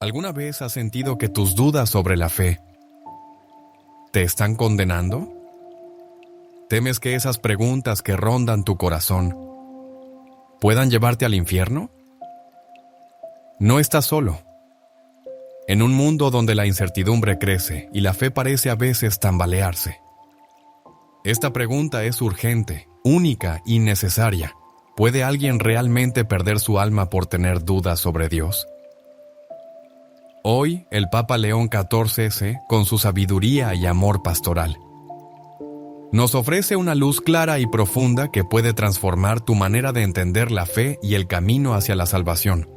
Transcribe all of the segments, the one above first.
¿Alguna vez has sentido que tus dudas sobre la fe te están condenando? ¿Temes que esas preguntas que rondan tu corazón puedan llevarte al infierno? No estás solo. En un mundo donde la incertidumbre crece y la fe parece a veces tambalearse, esta pregunta es urgente, única y necesaria. ¿Puede alguien realmente perder su alma por tener dudas sobre Dios? Hoy, el Papa León XIV, con su sabiduría y amor pastoral, nos ofrece una luz clara y profunda que puede transformar tu manera de entender la fe y el camino hacia la salvación.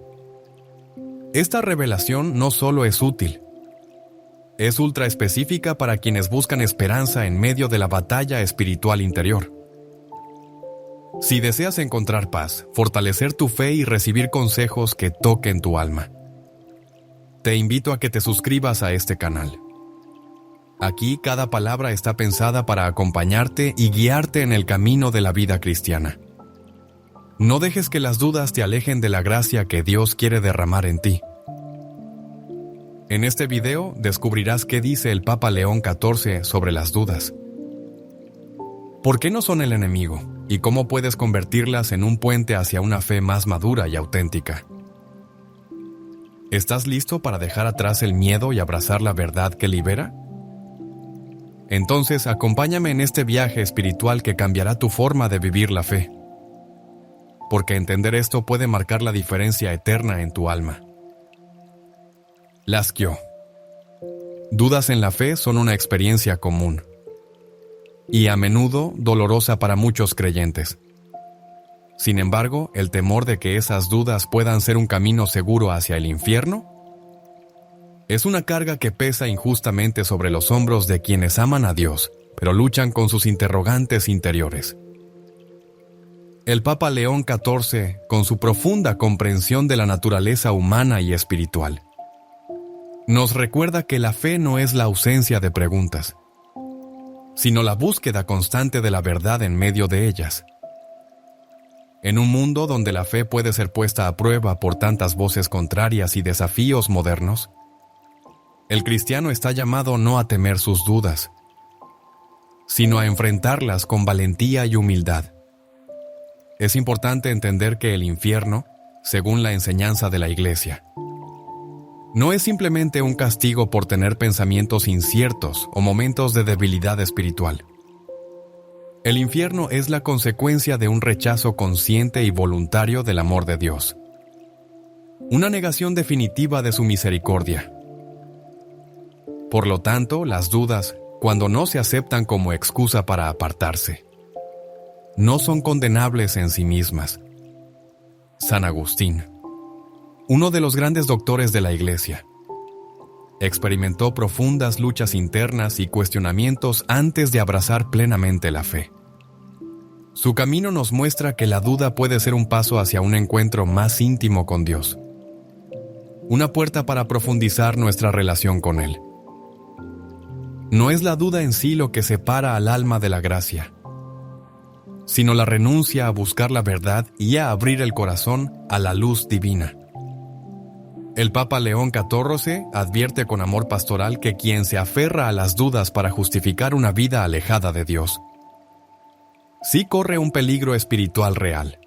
Esta revelación no solo es útil, es ultra específica para quienes buscan esperanza en medio de la batalla espiritual interior. Si deseas encontrar paz, fortalecer tu fe y recibir consejos que toquen tu alma, te invito a que te suscribas a este canal. Aquí cada palabra está pensada para acompañarte y guiarte en el camino de la vida cristiana. No dejes que las dudas te alejen de la gracia que Dios quiere derramar en ti. En este video descubrirás qué dice el Papa León XIV sobre las dudas. ¿Por qué no son el enemigo? ¿Y cómo puedes convertirlas en un puente hacia una fe más madura y auténtica? ¿Estás listo para dejar atrás el miedo y abrazar la verdad que libera? Entonces, acompáñame en este viaje espiritual que cambiará tu forma de vivir la fe. Porque entender esto puede marcar la diferencia eterna en tu alma. Lascaux. Dudas en la fe son una experiencia común y a menudo dolorosa para muchos creyentes. Sin embargo, el temor de que esas dudas puedan ser un camino seguro hacia el infierno es una carga que pesa injustamente sobre los hombros de quienes aman a Dios, pero luchan con sus interrogantes interiores. El Papa León XIV, con su profunda comprensión de la naturaleza humana y espiritual, nos recuerda que la fe no es la ausencia de preguntas, sino la búsqueda constante de la verdad en medio de ellas. En un mundo donde la fe puede ser puesta a prueba por tantas voces contrarias y desafíos modernos, el cristiano está llamado no a temer sus dudas, sino a enfrentarlas con valentía y humildad. Es importante entender que el infierno, según la enseñanza de la Iglesia, no es simplemente un castigo por tener pensamientos inciertos o momentos de debilidad espiritual. El infierno es la consecuencia de un rechazo consciente y voluntario del amor de Dios, una negación definitiva de su misericordia. Por lo tanto, las dudas, cuando no se aceptan como excusa para apartarse, no son condenables en sí mismas. San Agustín, uno de los grandes doctores de la Iglesia, experimentó profundas luchas internas y cuestionamientos antes de abrazar plenamente la fe. Su camino nos muestra que la duda puede ser un paso hacia un encuentro más íntimo con Dios, una puerta para profundizar nuestra relación con Él. No es la duda en sí lo que separa al alma de la gracia, sino la renuncia a buscar la verdad y a abrir el corazón a la luz divina. El Papa León XIV advierte con amor pastoral que quien se aferra a las dudas para justificar una vida alejada de Dios, sí corre un peligro espiritual real.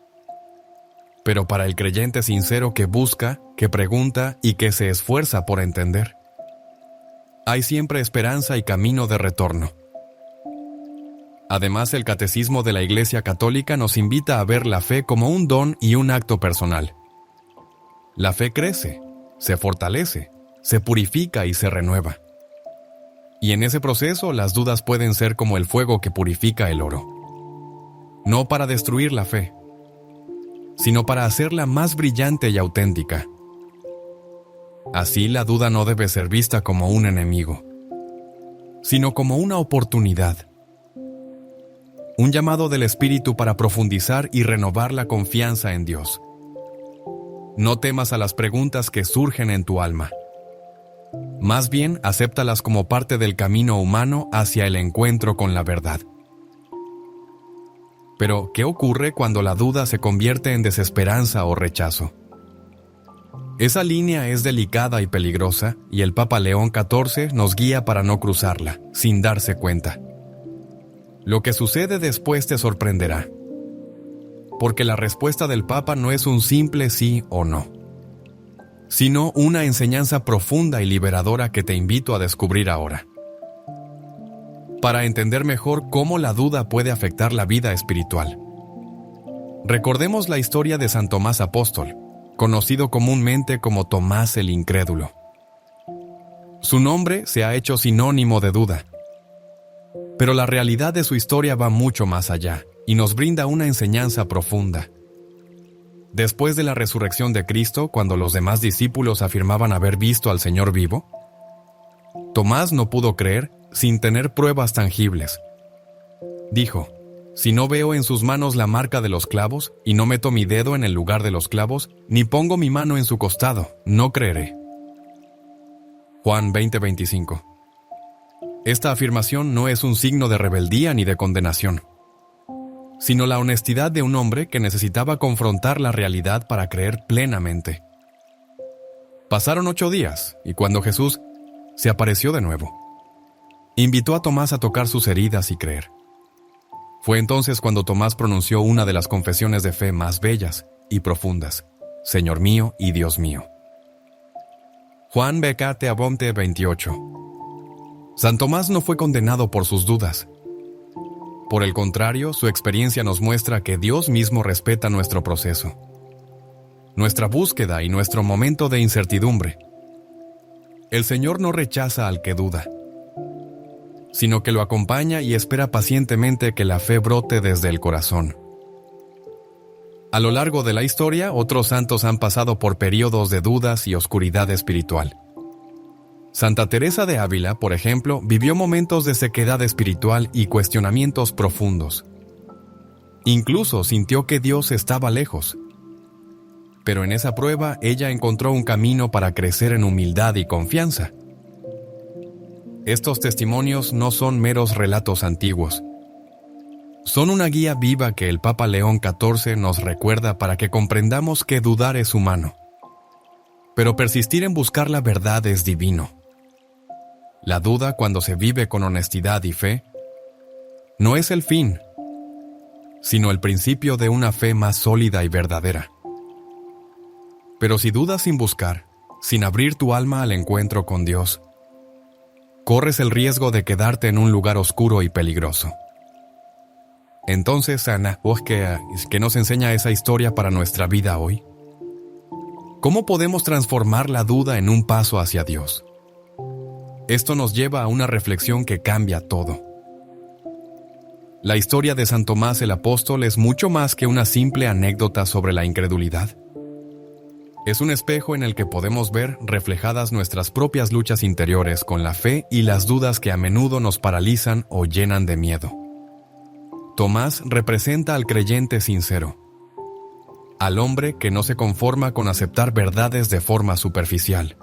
Pero para el creyente sincero que busca, que pregunta y que se esfuerza por entender, hay siempre esperanza y camino de retorno. Además, el Catecismo de la Iglesia Católica nos invita a ver la fe como un don y un acto personal. La fe crece, se fortalece, se purifica y se renueva. Y en ese proceso las dudas pueden ser como el fuego que purifica el oro. No para destruir la fe, sino para hacerla más brillante y auténtica. Así, la duda no debe ser vista como un enemigo, sino como una oportunidad. Un llamado del Espíritu para profundizar y renovar la confianza en Dios. No temas a las preguntas que surgen en tu alma. Más bien, acéptalas como parte del camino humano hacia el encuentro con la verdad. Pero, ¿qué ocurre cuando la duda se convierte en desesperanza o rechazo? Esa línea es delicada y peligrosa, y el Papa León XIV nos guía para no cruzarla, sin darse cuenta. Lo que sucede después te sorprenderá, porque la respuesta del Papa no es un simple sí o no, sino una enseñanza profunda y liberadora que te invito a descubrir ahora. Para entender mejor cómo la duda puede afectar la vida espiritual. Recordemos la historia de San Tomás Apóstol, conocido comúnmente como Tomás el Incrédulo. Su nombre se ha hecho sinónimo de duda. Pero la realidad de su historia va mucho más allá y nos brinda una enseñanza profunda. Después de la resurrección de Cristo, cuando los demás discípulos afirmaban haber visto al Señor vivo, Tomás no pudo creer sin tener pruebas tangibles. Dijo: si no veo en sus manos la marca de los clavos, y no meto mi dedo en el lugar de los clavos, ni pongo mi mano en su costado, no creeré. Juan 20:25. Esta afirmación no es un signo de rebeldía ni de condenación, sino la honestidad de un hombre que necesitaba confrontar la realidad para creer plenamente. Pasaron 8 días, y cuando Jesús se apareció de nuevo, invitó a Tomás a tocar sus heridas y creer. Fue entonces cuando Tomás pronunció una de las confesiones de fe más bellas y profundas: Señor mío y Dios mío. Juan Becate Abonte 28. San Tomás no fue condenado por sus dudas. Por el contrario, su experiencia nos muestra que Dios mismo respeta nuestro proceso, nuestra búsqueda y nuestro momento de incertidumbre. El Señor no rechaza al que duda, sino que lo acompaña y espera pacientemente que la fe brote desde el corazón. A lo largo de la historia, otros santos han pasado por periodos de dudas y oscuridad espiritual. Santa Teresa de Ávila, por ejemplo, vivió momentos de sequedad espiritual y cuestionamientos profundos. Incluso sintió que Dios estaba lejos. Pero en esa prueba, ella encontró un camino para crecer en humildad y confianza. Estos testimonios no son meros relatos antiguos. Son una guía viva que el Papa León XIV nos recuerda para que comprendamos que dudar es humano, pero persistir en buscar la verdad es divino. La duda, cuando se vive con honestidad y fe, no es el fin, sino el principio de una fe más sólida y verdadera. Pero si dudas sin buscar, sin abrir tu alma al encuentro con Dios, corres el riesgo de quedarte en un lugar oscuro y peligroso. Entonces, Ana, ¿qué nos enseña esa historia para nuestra vida hoy? ¿Cómo podemos transformar la duda en un paso hacia Dios? Esto nos lleva a una reflexión que cambia todo. La historia de San Tomás el Apóstol es mucho más que una simple anécdota sobre la incredulidad. Es un espejo en el que podemos ver reflejadas nuestras propias luchas interiores con la fe y las dudas que a menudo nos paralizan o llenan de miedo. Tomás representa al creyente sincero, al hombre que no se conforma con aceptar verdades de forma superficial,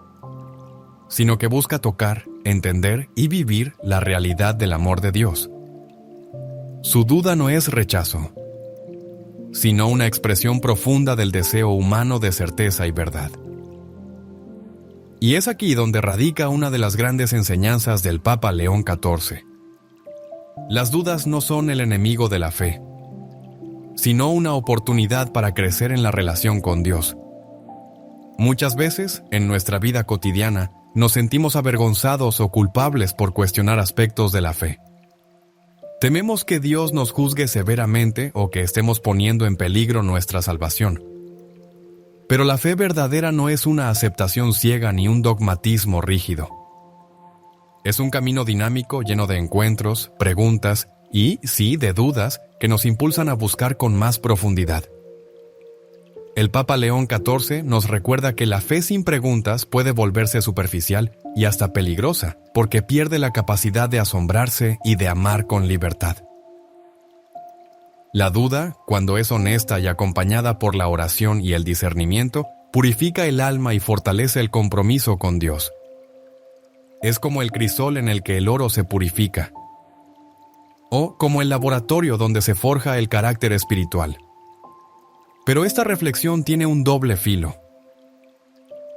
sino que busca tocar, entender y vivir la realidad del amor de Dios. Su duda no es rechazo, sino una expresión profunda del deseo humano de certeza y verdad. Y es aquí donde radica una de las grandes enseñanzas del Papa León XIV. Las dudas no son el enemigo de la fe, sino una oportunidad para crecer en la relación con Dios. Muchas veces, en nuestra vida cotidiana, nos sentimos avergonzados o culpables por cuestionar aspectos de la fe. Tememos que Dios nos juzgue severamente o que estemos poniendo en peligro nuestra salvación. Pero la fe verdadera no es una aceptación ciega ni un dogmatismo rígido. Es un camino dinámico lleno de encuentros, preguntas y, sí, de dudas que nos impulsan a buscar con más profundidad. El Papa León XIV nos recuerda que la fe sin preguntas puede volverse superficial y hasta peligrosa, porque pierde la capacidad de asombrarse y de amar con libertad. La duda, cuando es honesta y acompañada por la oración y el discernimiento, purifica el alma y fortalece el compromiso con Dios. Es como el crisol en el que el oro se purifica, o como el laboratorio donde se forja el carácter espiritual. Pero esta reflexión tiene un doble filo.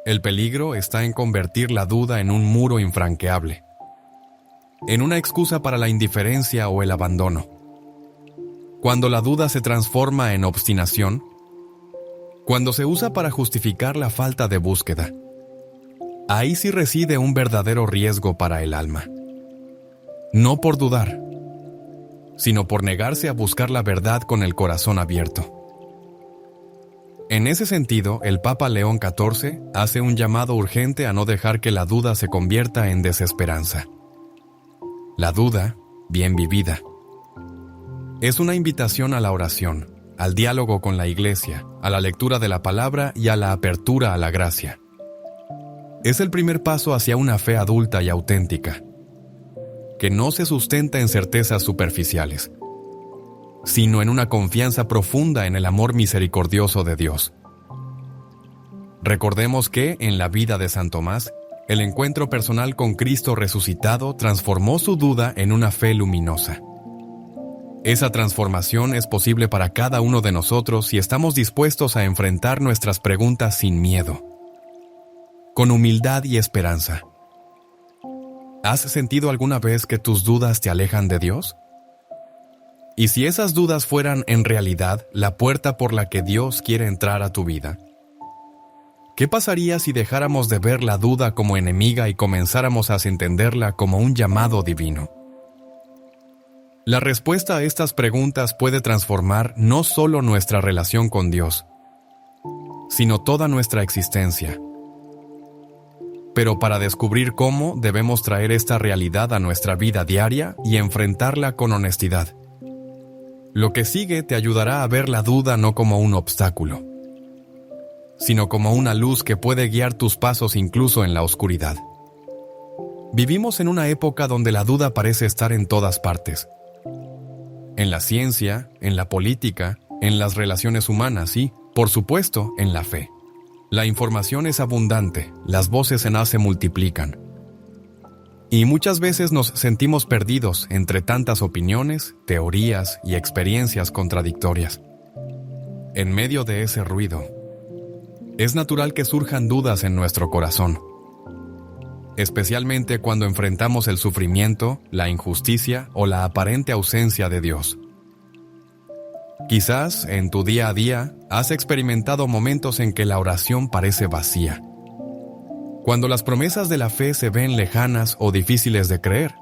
El peligro está en convertir la duda en un muro infranqueable, en una excusa para la indiferencia o el abandono. Cuando la duda se transforma en obstinación, cuando se usa para justificar la falta de búsqueda, ahí sí reside un verdadero riesgo para el alma. No por dudar, sino por negarse a buscar la verdad con el corazón abierto. En ese sentido, el Papa León XIV hace un llamado urgente a no dejar que la duda se convierta en desesperanza. La duda, bien vivida, es una invitación a la oración, al diálogo con la Iglesia, a la lectura de la palabra y a la apertura a la gracia. Es el primer paso hacia una fe adulta y auténtica, que no se sustenta en certezas superficiales, sino en una confianza profunda en el amor misericordioso de Dios. Recordemos que, en la vida de San Tomás, el encuentro personal con Cristo resucitado transformó su duda en una fe luminosa. Esa transformación es posible para cada uno de nosotros si estamos dispuestos a enfrentar nuestras preguntas sin miedo, con humildad y esperanza. ¿Has sentido alguna vez que tus dudas te alejan de Dios? ¿Y si esas dudas fueran en realidad la puerta por la que Dios quiere entrar a tu vida? ¿Qué pasaría si dejáramos de ver la duda como enemiga y comenzáramos a entenderla como un llamado divino? La respuesta a estas preguntas puede transformar no solo nuestra relación con Dios, sino toda nuestra existencia. Pero para descubrir cómo, debemos traer esta realidad a nuestra vida diaria y enfrentarla con honestidad. Lo que sigue te ayudará a ver la duda no como un obstáculo, sino como una luz que puede guiar tus pasos incluso en la oscuridad. Vivimos en una época donde la duda parece estar en todas partes. En la ciencia, en la política, en las relaciones humanas y, por supuesto, en la fe. La información es abundante, las voces en se multiplican. Y muchas veces nos sentimos perdidos entre tantas opiniones, teorías y experiencias contradictorias. En medio de ese ruido, es natural que surjan dudas en nuestro corazón, especialmente cuando enfrentamos el sufrimiento, la injusticia o la aparente ausencia de Dios. Quizás, en tu día a día, has experimentado momentos en que la oración parece vacía, cuando las promesas de la fe se ven lejanas o difíciles de creer.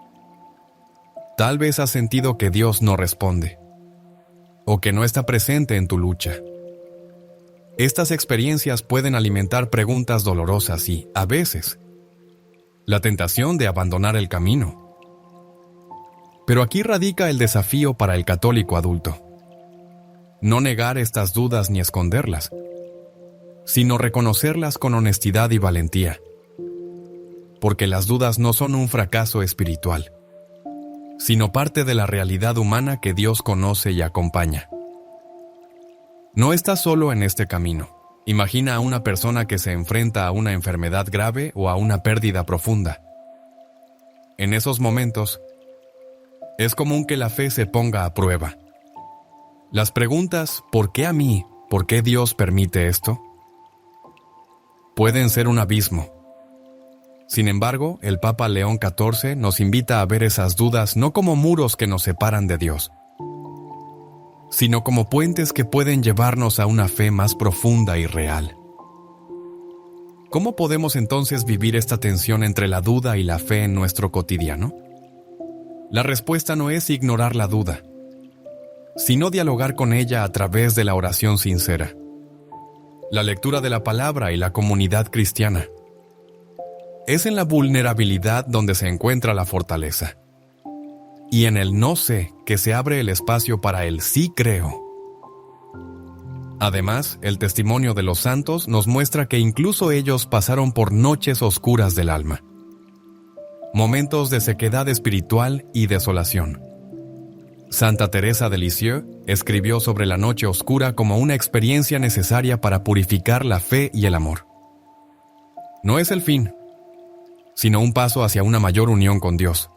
Tal vez has sentido que Dios no responde, o que no está presente en tu lucha. Estas experiencias pueden alimentar preguntas dolorosas y, a veces, la tentación de abandonar el camino. Pero aquí radica el desafío para el católico adulto. No negar estas dudas ni esconderlas, sino reconocerlas con honestidad y valentía. Porque las dudas no son un fracaso espiritual, sino parte de la realidad humana que Dios conoce y acompaña. No estás solo en este camino. Imagina a una persona que se enfrenta a una enfermedad grave o a una pérdida profunda. En esos momentos, es común que la fe se ponga a prueba. Las preguntas ¿por qué a mí? ¿Por qué Dios permite esto? Pueden ser un abismo. Sin embargo, el Papa León XIV nos invita a ver esas dudas no como muros que nos separan de Dios, sino como puentes que pueden llevarnos a una fe más profunda y real. ¿Cómo podemos entonces vivir esta tensión entre la duda y la fe en nuestro cotidiano? La respuesta no es ignorar la duda, sino dialogar con ella a través de la oración sincera, la lectura de la palabra y la comunidad cristiana. Es en la vulnerabilidad donde se encuentra la fortaleza, y en el no sé que se abre el espacio para el sí creo. Además, el testimonio de los santos nos muestra que incluso ellos pasaron por noches oscuras del alma, momentos de sequedad espiritual y desolación. Santa Teresa de Lisieux escribió sobre la noche oscura como una experiencia necesaria para purificar la fe y el amor. No es el fin, sino un paso hacia una mayor unión con Dios.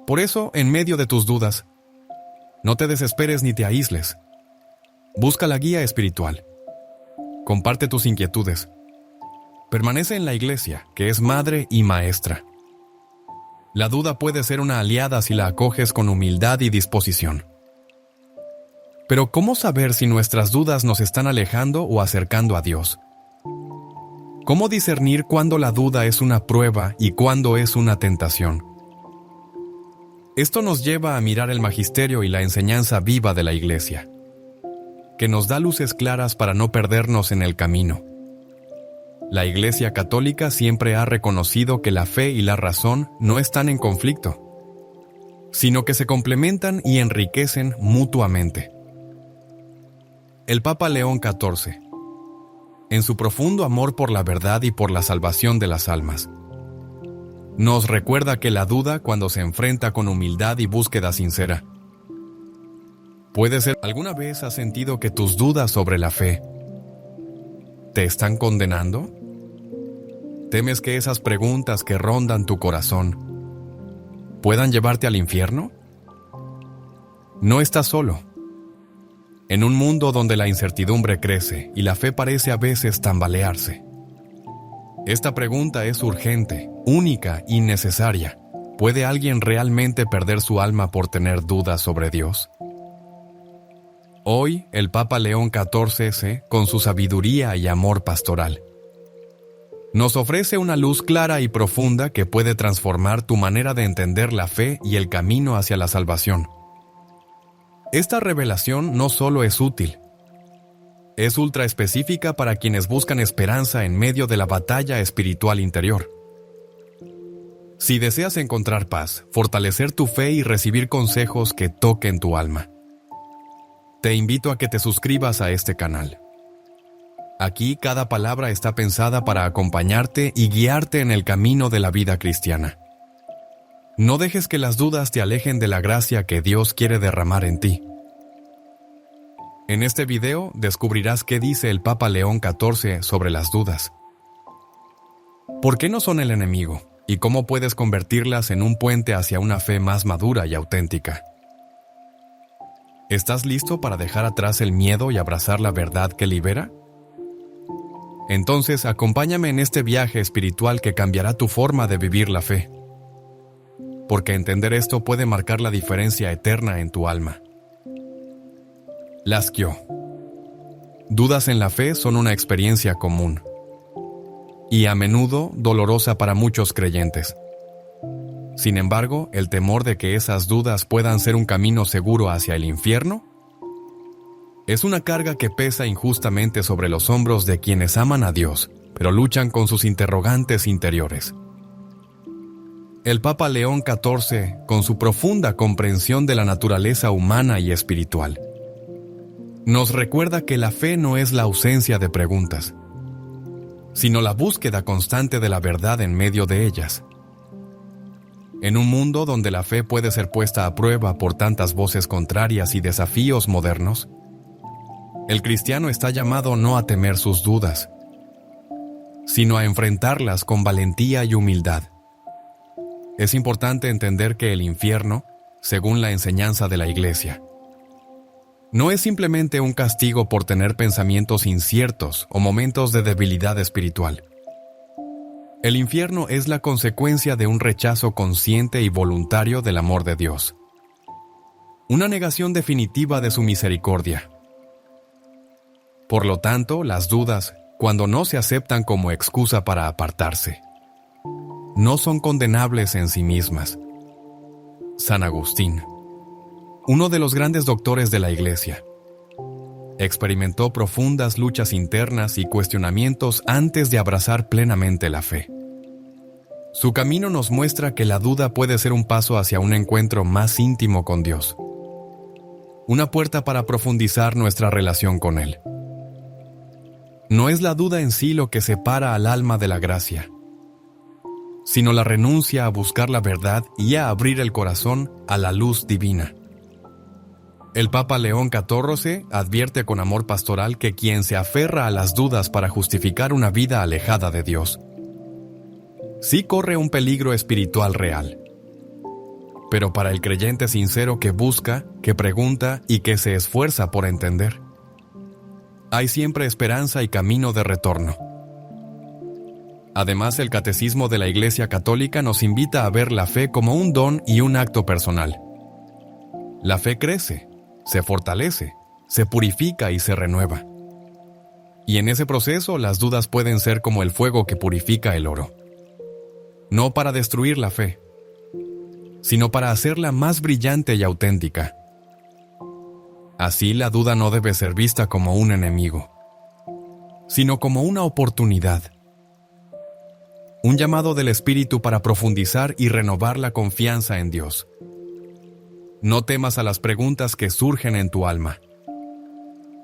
Por eso, en medio de tus dudas, no te desesperes ni te aísles. Busca la guía espiritual. Comparte tus inquietudes. Permanece en la iglesia, que es madre y maestra. La duda puede ser una aliada si la acoges con humildad y disposición. Pero ¿cómo saber si nuestras dudas nos están alejando o acercando a Dios? ¿Cómo discernir cuándo la duda es una prueba y cuándo es una tentación? Esto nos lleva a mirar el magisterio y la enseñanza viva de la Iglesia, que nos da luces claras para no perdernos en el camino. La Iglesia Católica siempre ha reconocido que la fe y la razón no están en conflicto, sino que se complementan y enriquecen mutuamente. El Papa León XIV, en su profundo amor por la verdad y por la salvación de las almas, nos recuerda que la duda, cuando se enfrenta con humildad y búsqueda sincera, puede ser. ¿Alguna vez has sentido que tus dudas sobre la fe te están condenando? ¿Temes que esas preguntas que rondan tu corazón puedan llevarte al infierno? No estás solo. En un mundo donde la incertidumbre crece y la fe parece a veces tambalearse, esta pregunta es urgente, única y necesaria. ¿Puede alguien realmente perder su alma por tener dudas sobre Dios? Hoy, el Papa León XIV, con su sabiduría y amor pastoral, nos ofrece una luz clara y profunda que puede transformar tu manera de entender la fe y el camino hacia la salvación. Esta revelación no solo es útil, es ultra específica para quienes buscan esperanza en medio de la batalla espiritual interior. Si deseas encontrar paz, fortalecer tu fe y recibir consejos que toquen tu alma, te invito a que te suscribas a este canal. Aquí cada palabra está pensada para acompañarte y guiarte en el camino de la vida cristiana. No dejes que las dudas te alejen de la gracia que Dios quiere derramar en ti. En este video descubrirás qué dice el Papa León XIV sobre las dudas. ¿Por qué no son el enemigo? ¿Y cómo puedes convertirlas en un puente hacia una fe más madura y auténtica? ¿Estás listo para dejar atrás el miedo y abrazar la verdad que libera? Entonces, acompáñame en este viaje espiritual que cambiará tu forma de vivir la fe. Porque entender esto puede marcar la diferencia eterna en tu alma. Lascaux. Dudas en la fe son una experiencia común y a menudo dolorosa para muchos creyentes. Sin embargo, el temor de que esas dudas puedan ser un camino seguro hacia el infierno es una carga que pesa injustamente sobre los hombros de quienes aman a Dios, pero luchan con sus interrogantes interiores. El Papa León XIV, con su profunda comprensión de la naturaleza humana y espiritual, nos recuerda que la fe no es la ausencia de preguntas, sino la búsqueda constante de la verdad en medio de ellas. En un mundo donde la fe puede ser puesta a prueba por tantas voces contrarias y desafíos modernos, el cristiano está llamado no a temer sus dudas, sino a enfrentarlas con valentía y humildad. Es importante entender que el infierno, según la enseñanza de la Iglesia, no es simplemente un castigo por tener pensamientos inciertos o momentos de debilidad espiritual. El infierno es la consecuencia de un rechazo consciente y voluntario del amor de Dios, una negación definitiva de su misericordia. Por lo tanto, las dudas, cuando no se aceptan como excusa para apartarse, no son condenables en sí mismas. San Agustín, uno de los grandes doctores de la Iglesia, experimentó profundas luchas internas y cuestionamientos antes de abrazar plenamente la fe. Su camino nos muestra que la duda puede ser un paso hacia un encuentro más íntimo con Dios, una puerta para profundizar nuestra relación con Él. No es la duda en sí lo que separa al alma de la gracia, sino la renuncia a buscar la verdad y a abrir el corazón a la luz divina. El Papa León XIV advierte con amor pastoral que quien se aferra a las dudas para justificar una vida alejada de Dios, sí corre un peligro espiritual real. Pero para el creyente sincero que busca, que pregunta y que se esfuerza por entender, hay siempre esperanza y camino de retorno. Además, el Catecismo de la Iglesia Católica nos invita a ver la fe como un don y un acto personal. La fe crece, se fortalece, se purifica y se renueva. Y en ese proceso las dudas pueden ser como el fuego que purifica el oro. No para destruir la fe, sino para hacerla más brillante y auténtica. Así, la duda no debe ser vista como un enemigo, sino como una oportunidad. Un llamado del Espíritu para profundizar y renovar la confianza en Dios. No temas a las preguntas que surgen en tu alma.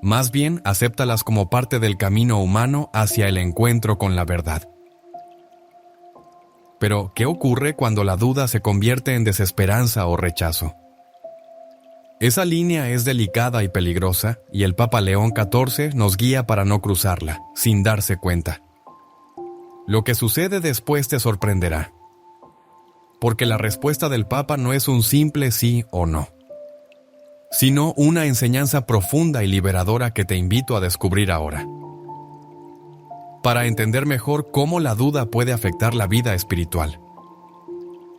Más bien, acéptalas como parte del camino humano hacia el encuentro con la verdad. Pero, ¿qué ocurre cuando la duda se convierte en desesperanza o rechazo? Esa línea es delicada y peligrosa, y el Papa León XIV nos guía para no cruzarla, sin darse cuenta. Lo que sucede después te sorprenderá, porque la respuesta del Papa no es un simple sí o no, sino una enseñanza profunda y liberadora que te invito a descubrir ahora. Para entender mejor cómo la duda puede afectar la vida espiritual.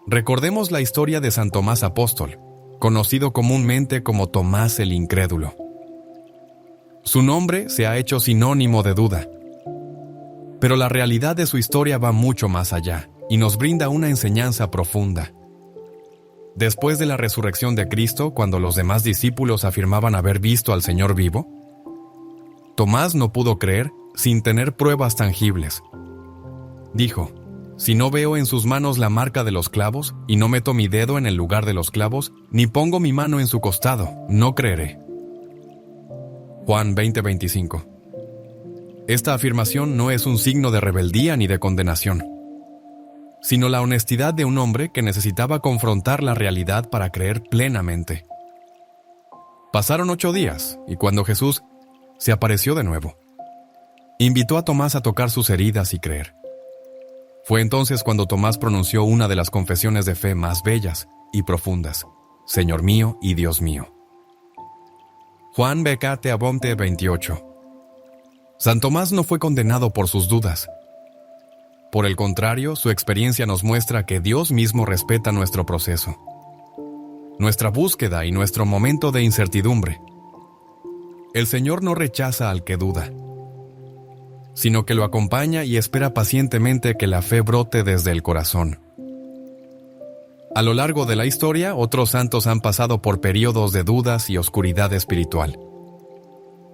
Recordemos la historia de San Tomás Apóstol, conocido comúnmente como Tomás el Incrédulo. Su nombre se ha hecho sinónimo de duda, pero la realidad de su historia va mucho más allá y nos brinda una enseñanza profunda. Después de la resurrección de Cristo, cuando los demás discípulos afirmaban haber visto al Señor vivo, Tomás no pudo creer sin tener pruebas tangibles. Dijo: «Si no veo en sus manos la marca de los clavos, y no meto mi dedo en el lugar de los clavos, ni pongo mi mano en su costado, no creeré». Juan 20:25. Esta afirmación no es un signo de rebeldía ni de condenación, sino la honestidad de un hombre que necesitaba confrontar la realidad para creer plenamente. Pasaron 8 días, y cuando Jesús se apareció de nuevo, invitó a Tomás a tocar sus heridas y creer. Fue entonces cuando Tomás pronunció una de las confesiones de fe más bellas y profundas: «Señor mío y Dios mío». Juan Becate Abonte 28. San Tomás no fue condenado por sus dudas. Por el contrario, su experiencia nos muestra que Dios mismo respeta nuestro proceso, nuestra búsqueda y nuestro momento de incertidumbre. El Señor no rechaza al que duda, sino que lo acompaña y espera pacientemente que la fe brote desde el corazón. A lo largo de la historia, otros santos han pasado por periodos de dudas y oscuridad espiritual.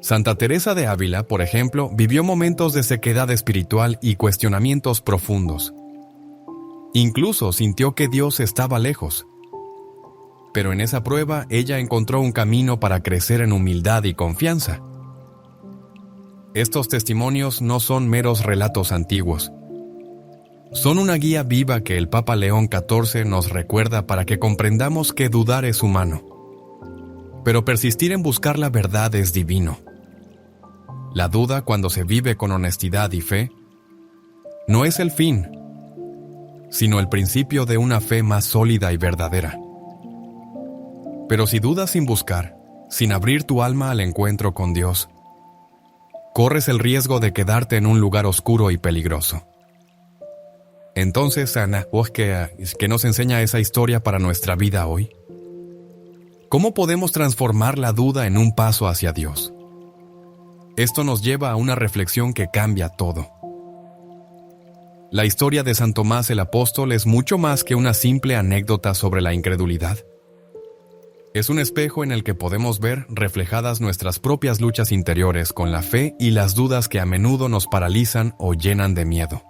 Santa Teresa de Ávila, por ejemplo, vivió momentos de sequedad espiritual y cuestionamientos profundos. Incluso sintió que Dios estaba lejos. Pero en esa prueba, ella encontró un camino para crecer en humildad y confianza. Estos testimonios no son meros relatos antiguos. Son una guía viva que el Papa León XIV nos recuerda para que comprendamos que dudar es humano, pero persistir en buscar la verdad es divino. La duda, cuando se vive con honestidad y fe, no es el fin, sino el principio de una fe más sólida y verdadera. Pero si dudas sin buscar, sin abrir tu alma al encuentro con Dios, corres el riesgo de quedarte en un lugar oscuro y peligroso. Entonces, Ana, ¿qué nos enseña esa historia para nuestra vida hoy? ¿Cómo podemos transformar la duda en un paso hacia Dios? Esto nos lleva a una reflexión que cambia todo. La historia de San Tomás el Apóstol es mucho más que una simple anécdota sobre la incredulidad. Es un espejo en el que podemos ver reflejadas nuestras propias luchas interiores con la fe y las dudas que a menudo nos paralizan o llenan de miedo.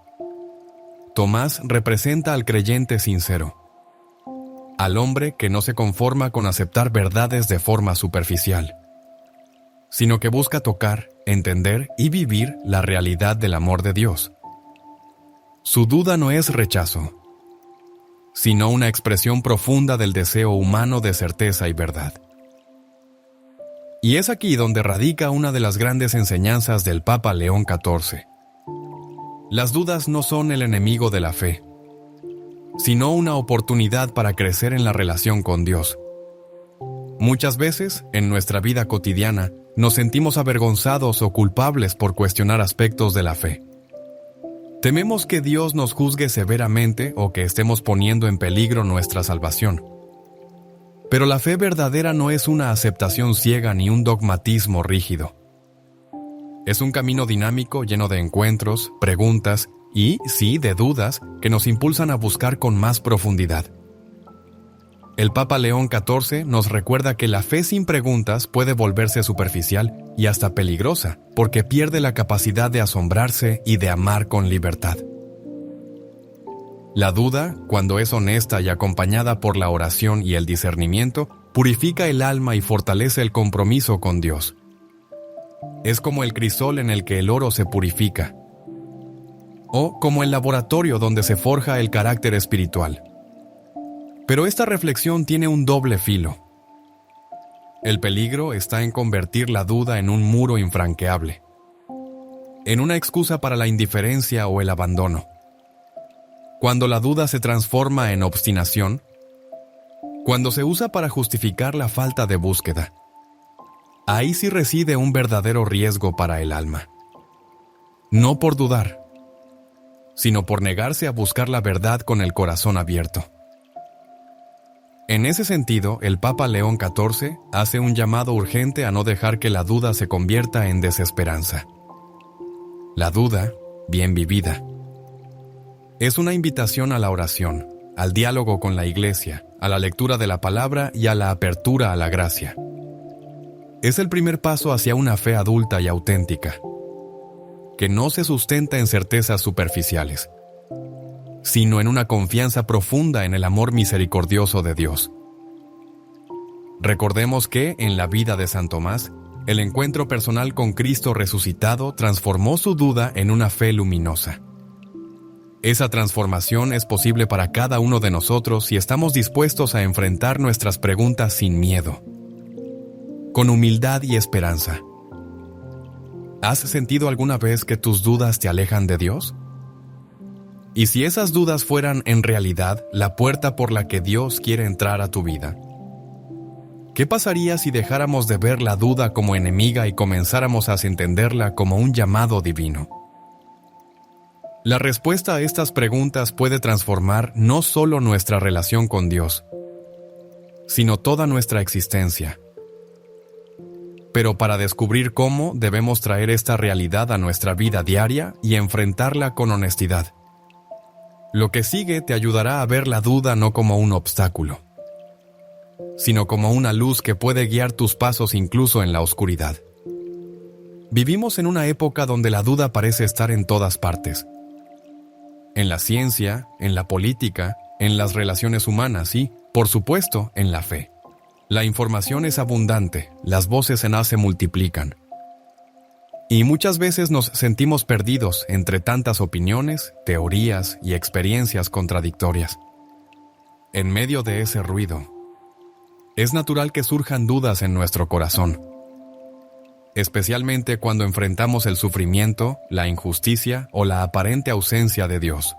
Tomás representa al creyente sincero, al hombre que no se conforma con aceptar verdades de forma superficial, sino que busca tocar, entender y vivir la realidad del amor de Dios. Su duda no es rechazo, sino una expresión profunda del deseo humano de certeza y verdad. Y es aquí donde radica una de las grandes enseñanzas del Papa León XIV. Las dudas no son el enemigo de la fe, sino una oportunidad para crecer en la relación con Dios. Muchas veces, en nuestra vida cotidiana, nos sentimos avergonzados o culpables por cuestionar aspectos de la fe. Tememos que Dios nos juzgue severamente o que estemos poniendo en peligro nuestra salvación. Pero la fe verdadera no es una aceptación ciega ni un dogmatismo rígido. Es un camino dinámico lleno de encuentros, preguntas y, sí, de dudas que nos impulsan a buscar con más profundidad. El Papa León XIV nos recuerda que la fe sin preguntas puede volverse superficial y hasta peligrosa, porque pierde la capacidad de asombrarse y de amar con libertad. La duda, cuando es honesta y acompañada por la oración y el discernimiento, purifica el alma y fortalece el compromiso con Dios. Es como el crisol en el que el oro se purifica, o como el laboratorio donde se forja el carácter espiritual. Pero esta reflexión tiene un doble filo. El peligro está en convertir la duda en un muro infranqueable, en una excusa para la indiferencia o el abandono. Cuando la duda se transforma en obstinación, cuando se usa para justificar la falta de búsqueda, ahí sí reside un verdadero riesgo para el alma. No por dudar, sino por negarse a buscar la verdad con el corazón abierto. En ese sentido, el Papa León XIV hace un llamado urgente a no dejar que la duda se convierta en desesperanza. La duda, bien vivida, es una invitación a la oración, al diálogo con la Iglesia, a la lectura de la palabra y a la apertura a la gracia. Es el primer paso hacia una fe adulta y auténtica, que no se sustenta en certezas superficiales, sino en una confianza profunda en el amor misericordioso de Dios. Recordemos que, en la vida de San Tomás, el encuentro personal con Cristo resucitado transformó su duda en una fe luminosa. Esa transformación es posible para cada uno de nosotros si estamos dispuestos a enfrentar nuestras preguntas sin miedo, con humildad y esperanza. ¿Has sentido alguna vez que tus dudas te alejan de Dios? Y si esas dudas fueran en realidad la puerta por la que Dios quiere entrar a tu vida, ¿qué pasaría si dejáramos de ver la duda como enemiga y comenzáramos a entenderla como un llamado divino? La respuesta a estas preguntas puede transformar no solo nuestra relación con Dios, sino toda nuestra existencia. Pero para descubrir cómo, debemos traer esta realidad a nuestra vida diaria y enfrentarla con honestidad. Lo que sigue te ayudará a ver la duda no como un obstáculo, sino como una luz que puede guiar tus pasos incluso en la oscuridad. Vivimos en una época donde la duda parece estar en todas partes. En la ciencia, en la política, en las relaciones humanas y, por supuesto, en la fe. La información es abundante, las voces en se multiplican. Y muchas veces nos sentimos perdidos entre tantas opiniones, teorías y experiencias contradictorias. En medio de ese ruido, es natural que surjan dudas en nuestro corazón, especialmente cuando enfrentamos el sufrimiento, la injusticia o la aparente ausencia de Dios.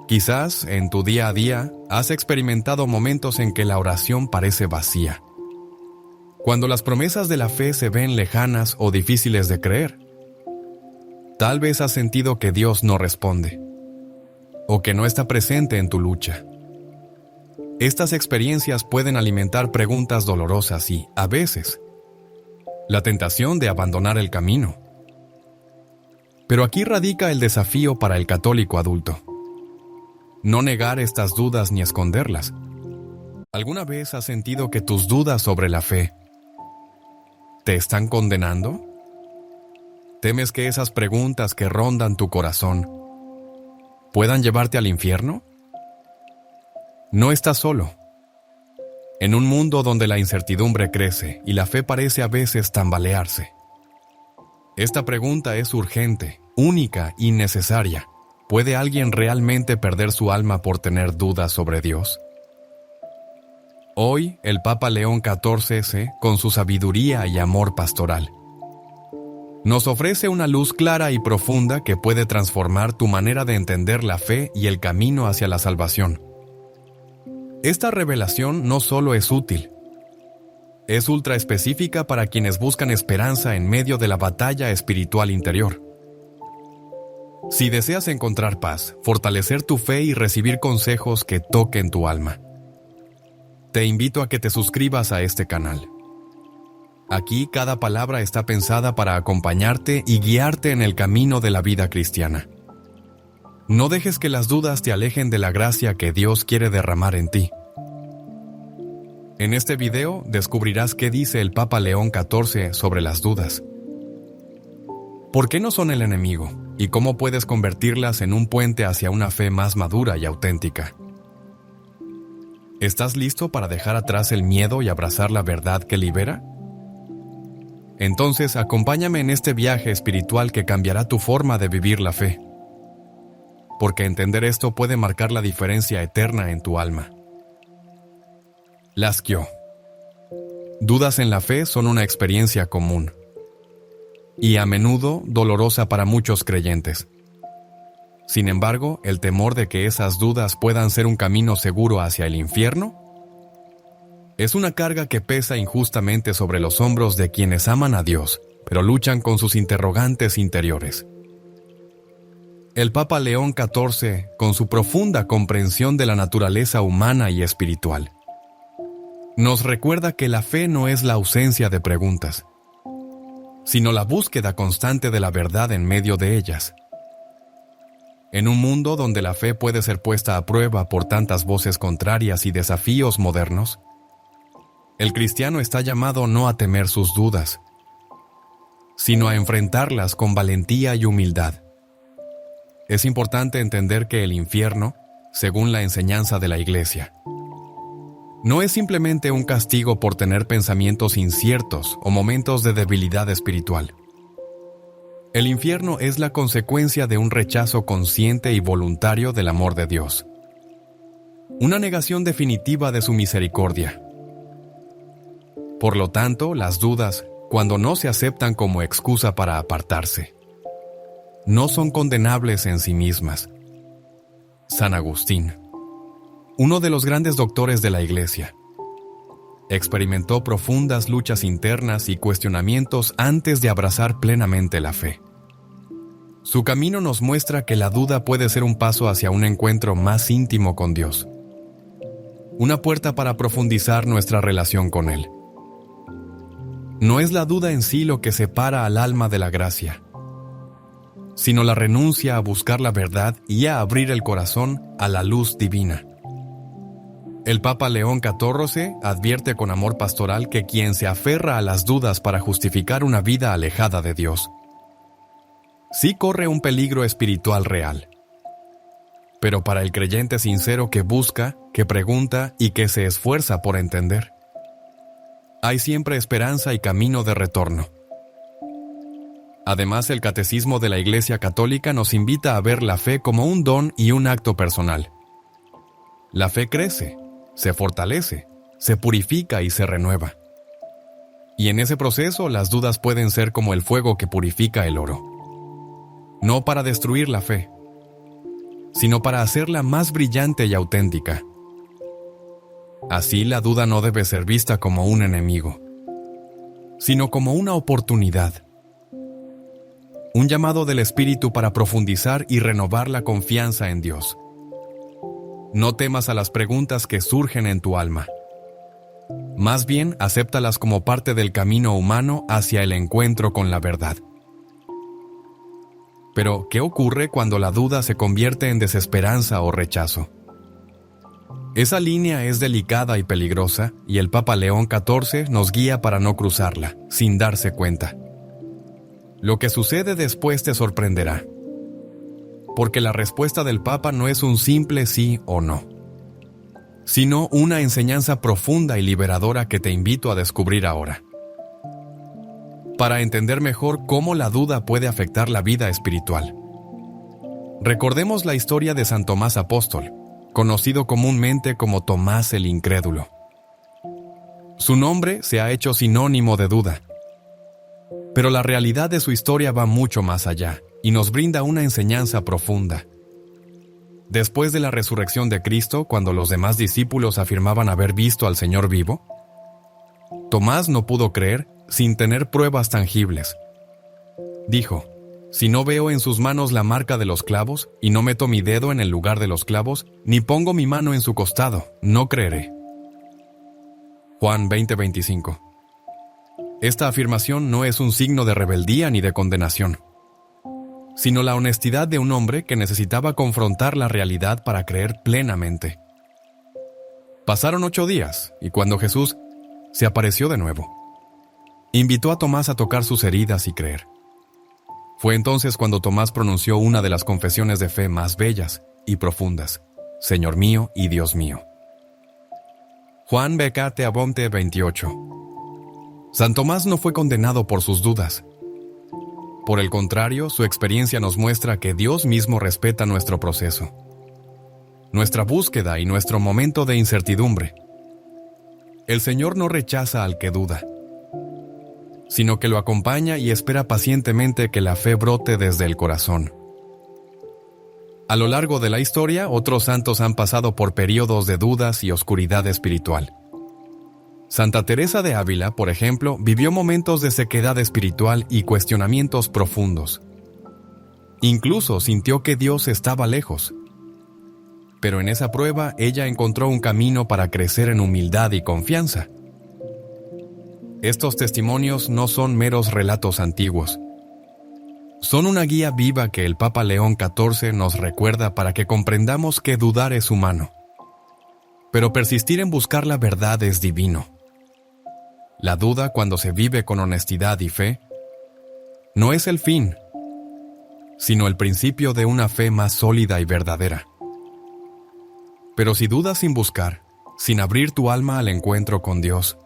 Quizás, en tu día a día, has experimentado momentos en que la oración parece vacía, cuando las promesas de la fe se ven lejanas o difíciles de creer. Tal vez has sentido que Dios no responde, o que no está presente en tu lucha. Estas experiencias pueden alimentar preguntas dolorosas y, a veces, la tentación de abandonar el camino. Pero aquí radica el desafío para el católico adulto. No negar estas dudas ni esconderlas. ¿Alguna vez has sentido que tus dudas sobre la fe te están condenando? ¿Temes que esas preguntas que rondan tu corazón puedan llevarte al infierno? No estás solo. En un mundo donde la incertidumbre crece y la fe parece a veces tambalearse, esta pregunta es urgente, única y necesaria. ¿Puede alguien realmente perder su alma por tener dudas sobre Dios? Hoy, el Papa León XIV, con su sabiduría y amor pastoral, nos ofrece una luz clara y profunda que puede transformar tu manera de entender la fe y el camino hacia la salvación. Esta revelación no solo es útil, es ultra específica para quienes buscan esperanza en medio de la batalla espiritual interior. Si deseas encontrar paz, fortalecer tu fe y recibir consejos que toquen tu alma, te invito a que te suscribas a este canal. Aquí cada palabra está pensada para acompañarte y guiarte en el camino de la vida cristiana. No dejes que las dudas te alejen de la gracia que Dios quiere derramar en ti. En este video descubrirás qué dice el Papa León XIV sobre las dudas. ¿Por qué no son el enemigo? ¿Y cómo puedes convertirlas en un puente hacia una fe más madura y auténtica? ¿Estás listo para dejar atrás el miedo y abrazar la verdad que libera? Entonces, acompáñame en este viaje espiritual que cambiará tu forma de vivir la fe. Porque entender esto puede marcar la diferencia eterna en tu alma. Lascaux. Dudas en la fe son una experiencia común y a menudo dolorosa para muchos creyentes. Sin embargo, el temor de que esas dudas puedan ser un camino seguro hacia el infierno es una carga que pesa injustamente sobre los hombros de quienes aman a Dios, pero luchan con sus interrogantes interiores. El Papa León XIV, con su profunda comprensión de la naturaleza humana y espiritual, nos recuerda que la fe no es la ausencia de preguntas, sino la búsqueda constante de la verdad en medio de ellas. En un mundo donde la fe puede ser puesta a prueba por tantas voces contrarias y desafíos modernos, el cristiano está llamado no a temer sus dudas, sino a enfrentarlas con valentía y humildad. Es importante entender que el infierno, según la enseñanza de la Iglesia, no es simplemente un castigo por tener pensamientos inciertos o momentos de debilidad espiritual. El infierno es la consecuencia de un rechazo consciente y voluntario del amor de Dios. Una negación definitiva de su misericordia. Por lo tanto, las dudas, cuando no se aceptan como excusa para apartarse, no son condenables en sí mismas. San Agustín, uno de los grandes doctores de la Iglesia, experimentó profundas luchas internas y cuestionamientos antes de abrazar plenamente la fe. Su camino nos muestra que la duda puede ser un paso hacia un encuentro más íntimo con Dios, una puerta para profundizar nuestra relación con Él. No es la duda en sí lo que separa al alma de la gracia, sino la renuncia a buscar la verdad y a abrir el corazón a la luz divina. El Papa León XIV advierte con amor pastoral que quien se aferra a las dudas para justificar una vida alejada de Dios, sí corre un peligro espiritual real. Pero para el creyente sincero que busca, que pregunta y que se esfuerza por entender, hay siempre esperanza y camino de retorno. Además, el Catecismo de la Iglesia Católica nos invita a ver la fe como un don y un acto personal. La fe crece, se fortalece, se purifica y se renueva. Y en ese proceso las dudas pueden ser como el fuego que purifica el oro. No para destruir la fe, sino para hacerla más brillante y auténtica. Así la duda no debe ser vista como un enemigo, sino como una oportunidad. Un llamado del Espíritu para profundizar y renovar la confianza en Dios. No temas a las preguntas que surgen en tu alma. Más bien, acéptalas como parte del camino humano hacia el encuentro con la verdad. Pero, ¿qué ocurre cuando la duda se convierte en desesperanza o rechazo? Esa línea es delicada y peligrosa, y el Papa León XIV nos guía para no cruzarla, sin darse cuenta. Lo que sucede después te sorprenderá. Porque la respuesta del Papa no es un simple sí o no, sino una enseñanza profunda y liberadora que te invito a descubrir ahora. Para entender mejor cómo la duda puede afectar la vida espiritual, recordemos la historia de San Tomás Apóstol, conocido comúnmente como Tomás el Incrédulo. Su nombre se ha hecho sinónimo de duda, pero la realidad de su historia va mucho más allá y nos brinda una enseñanza profunda. Después de la resurrección de Cristo, cuando los demás discípulos afirmaban haber visto al Señor vivo, Tomás no pudo creer sin tener pruebas tangibles. Dijo: Si no veo en sus manos la marca de los clavos, y no meto mi dedo en el lugar de los clavos, ni pongo mi mano en su costado, no creeré. Juan 20:25. Esta afirmación no es un signo de rebeldía ni de condenación, sino la honestidad de un hombre que necesitaba confrontar la realidad para creer plenamente. Pasaron 8 días, y cuando Jesús se apareció de nuevo, invitó a Tomás a tocar sus heridas y creer. Fue entonces cuando Tomás pronunció una de las confesiones de fe más bellas y profundas: Señor mío y Dios mío. Juan Becate Abonte 28. San Tomás no fue condenado por sus dudas. Por el contrario, su experiencia nos muestra que Dios mismo respeta nuestro proceso, nuestra búsqueda y nuestro momento de incertidumbre. El Señor no rechaza al que duda, sino que lo acompaña y espera pacientemente que la fe brote desde el corazón. A lo largo de la historia, otros santos han pasado por periodos de dudas y oscuridad espiritual. Santa Teresa de Ávila, por ejemplo, vivió momentos de sequedad espiritual y cuestionamientos profundos. Incluso sintió que Dios estaba lejos. Pero en esa prueba ella encontró un camino para crecer en humildad y confianza. Estos testimonios no son meros relatos antiguos. Son una guía viva que el Papa León XIV nos recuerda para que comprendamos que dudar es humano, pero persistir en buscar la verdad es divino. La duda, cuando se vive con honestidad y fe, no es el fin, sino el principio de una fe más sólida y verdadera. Pero si dudas sin buscar, sin abrir tu alma al encuentro con Dios,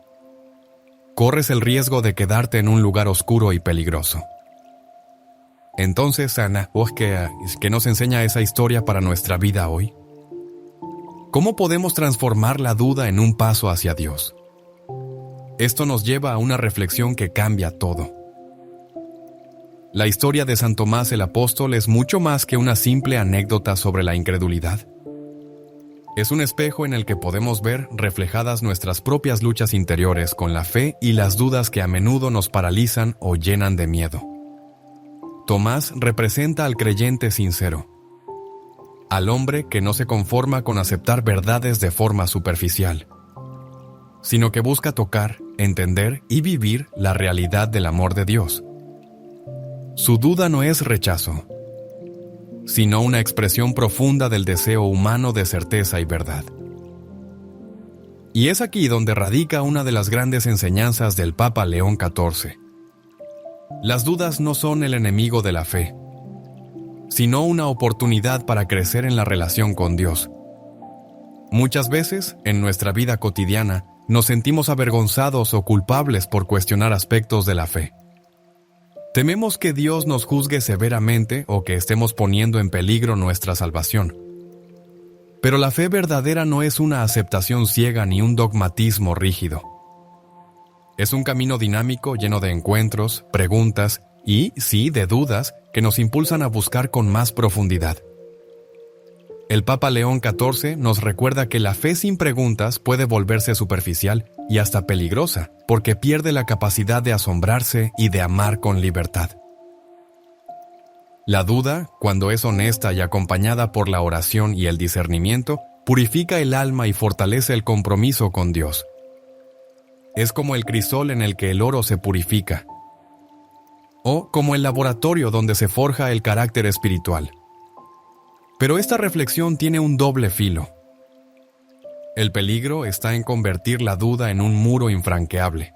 corres el riesgo de quedarte en un lugar oscuro y peligroso. Entonces, Ana, ¿qué nos enseña esa historia para nuestra vida hoy? ¿Cómo podemos transformar la duda en un paso hacia Dios? Esto nos lleva a una reflexión que cambia todo. La historia de San Tomás el Apóstol es mucho más que una simple anécdota sobre la incredulidad. Es un espejo en el que podemos ver reflejadas nuestras propias luchas interiores con la fe y las dudas que a menudo nos paralizan o llenan de miedo. Tomás representa al creyente sincero, al hombre que no se conforma con aceptar verdades de forma superficial, sino que busca tocar, entender y vivir la realidad del amor de Dios. Su duda no es rechazo, sino una expresión profunda del deseo humano de certeza y verdad. Y es aquí donde radica una de las grandes enseñanzas del Papa León XIV. Las dudas no son el enemigo de la fe, sino una oportunidad para crecer en la relación con Dios. Muchas veces, en nuestra vida cotidiana, nos sentimos avergonzados o culpables por cuestionar aspectos de la fe. Tememos que Dios nos juzgue severamente o que estemos poniendo en peligro nuestra salvación. Pero la fe verdadera no es una aceptación ciega ni un dogmatismo rígido. Es un camino dinámico lleno de encuentros, preguntas y, sí, de dudas que nos impulsan a buscar con más profundidad. El Papa León XIV nos recuerda que la fe sin preguntas puede volverse superficial y hasta peligrosa, porque pierde la capacidad de asombrarse y de amar con libertad. La duda, cuando es honesta y acompañada por la oración y el discernimiento, purifica el alma y fortalece el compromiso con Dios. Es como el crisol en el que el oro se purifica, o como el laboratorio donde se forja el carácter espiritual. Pero esta reflexión tiene un doble filo. El peligro está en convertir la duda en un muro infranqueable,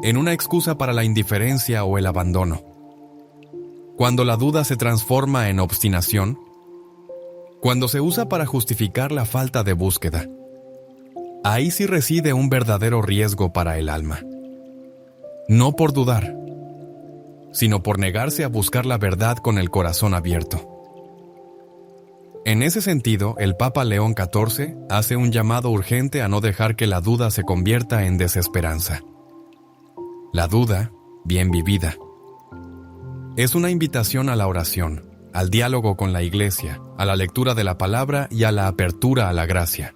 en una excusa para la indiferencia o el abandono. Cuando la duda se transforma en obstinación, cuando se usa para justificar la falta de búsqueda, ahí sí reside un verdadero riesgo para el alma. No por dudar, sino por negarse a buscar la verdad con el corazón abierto. En ese sentido, el Papa León XIV hace un llamado urgente a no dejar que la duda se convierta en desesperanza. La duda, bien vivida, es una invitación a la oración, al diálogo con la Iglesia, a la lectura de la palabra y a la apertura a la gracia.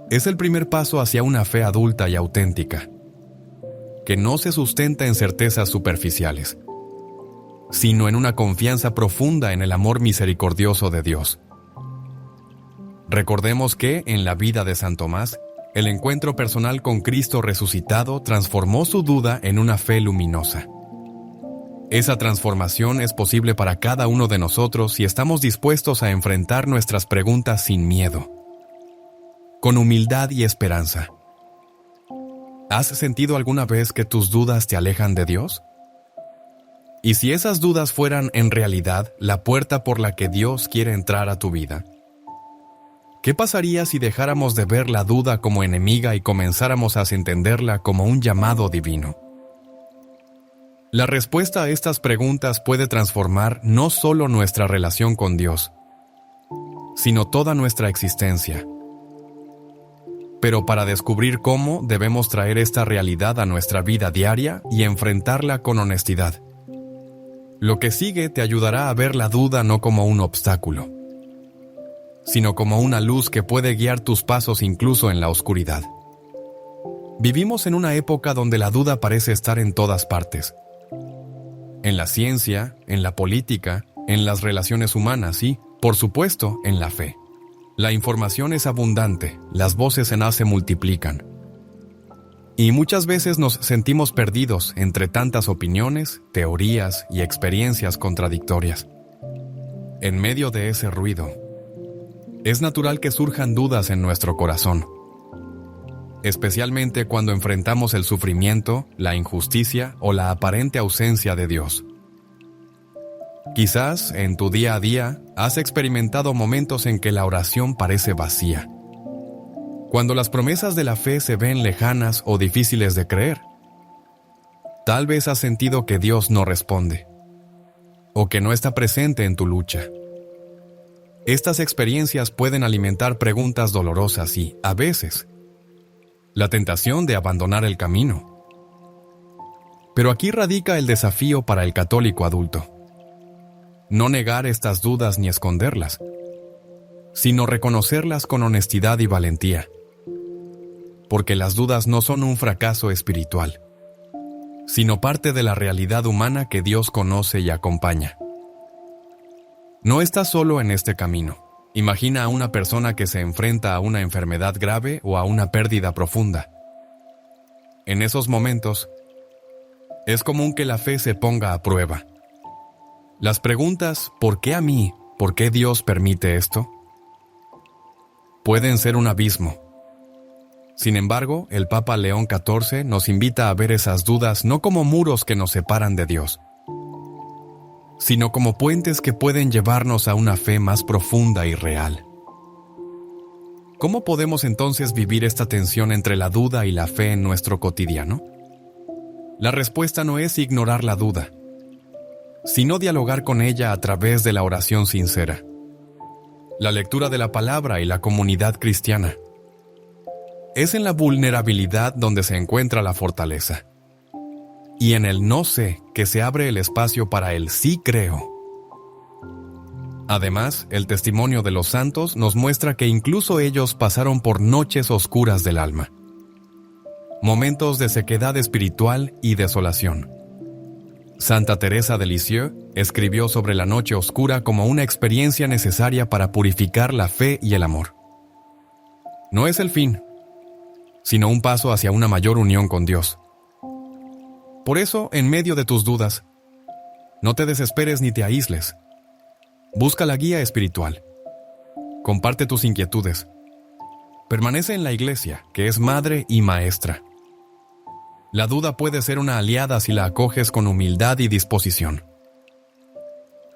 Es el primer paso hacia una fe adulta y auténtica, que no se sustenta en certezas superficiales, sino en una confianza profunda en el amor misericordioso de Dios. Recordemos que, en la vida de San Tomás, el encuentro personal con Cristo resucitado transformó su duda en una fe luminosa. Esa transformación es posible para cada uno de nosotros si estamos dispuestos a enfrentar nuestras preguntas sin miedo, con humildad y esperanza. ¿Has sentido alguna vez que tus dudas te alejan de Dios? ¿Y si esas dudas fueran en realidad la puerta por la que Dios quiere entrar a tu vida? ¿Qué pasaría si dejáramos de ver la duda como enemiga y comenzáramos a entenderla como un llamado divino? La respuesta a estas preguntas puede transformar no solo nuestra relación con Dios, sino toda nuestra existencia. Pero para descubrir cómo, debemos traer esta realidad a nuestra vida diaria y enfrentarla con honestidad. Lo que sigue te ayudará a ver la duda no como un obstáculo, sino como una luz que puede guiar tus pasos incluso en la oscuridad. Vivimos en una época donde la duda parece estar en todas partes. En la ciencia, en la política, en las relaciones humanas y, por supuesto, en la fe. La información es abundante, las voces en A se multiplican. Y muchas veces nos sentimos perdidos entre tantas opiniones, teorías y experiencias contradictorias. En medio de ese ruido, es natural que surjan dudas en nuestro corazón, especialmente cuando enfrentamos el sufrimiento, la injusticia o la aparente ausencia de Dios. Quizás, en tu día a día, has experimentado momentos en que la oración parece vacía, cuando las promesas de la fe se ven lejanas o difíciles de creer. Tal vez has sentido que Dios no responde, o que no está presente en tu lucha. Estas experiencias pueden alimentar preguntas dolorosas y, a veces, la tentación de abandonar el camino. Pero aquí radica el desafío para el católico adulto. No negar estas dudas ni esconderlas, sino reconocerlas con honestidad y valentía. Porque las dudas no son un fracaso espiritual, sino parte de la realidad humana que Dios conoce y acompaña. No estás solo en este camino. Imagina a una persona que se enfrenta a una enfermedad grave o a una pérdida profunda. En esos momentos, es común que la fe se ponga a prueba. Las preguntas ¿por qué a mí? ¿Por qué Dios permite esto? Pueden ser un abismo. Sin embargo, el Papa León XIV nos invita a ver esas dudas no como muros que nos separan de Dios, sino como puentes que pueden llevarnos a una fe más profunda y real. ¿Cómo podemos entonces vivir esta tensión entre la duda y la fe en nuestro cotidiano? La respuesta no es ignorar la duda, sino dialogar con ella a través de la oración sincera, la lectura de la palabra y la comunidad cristiana. Es en la vulnerabilidad donde se encuentra la fortaleza, y en el no sé que se abre el espacio para el sí creo. Además, el testimonio de los santos nos muestra que incluso ellos pasaron por noches oscuras del alma, momentos de sequedad espiritual y desolación. Santa Teresa de Lisieux escribió sobre la noche oscura como una experiencia necesaria para purificar la fe y el amor. No es el fin, sino un paso hacia una mayor unión con Dios. Por eso, en medio de tus dudas, no te desesperes ni te aísles. Busca la guía espiritual. Comparte tus inquietudes. Permanece en la iglesia, que es madre y maestra. La duda puede ser una aliada si la acoges con humildad y disposición.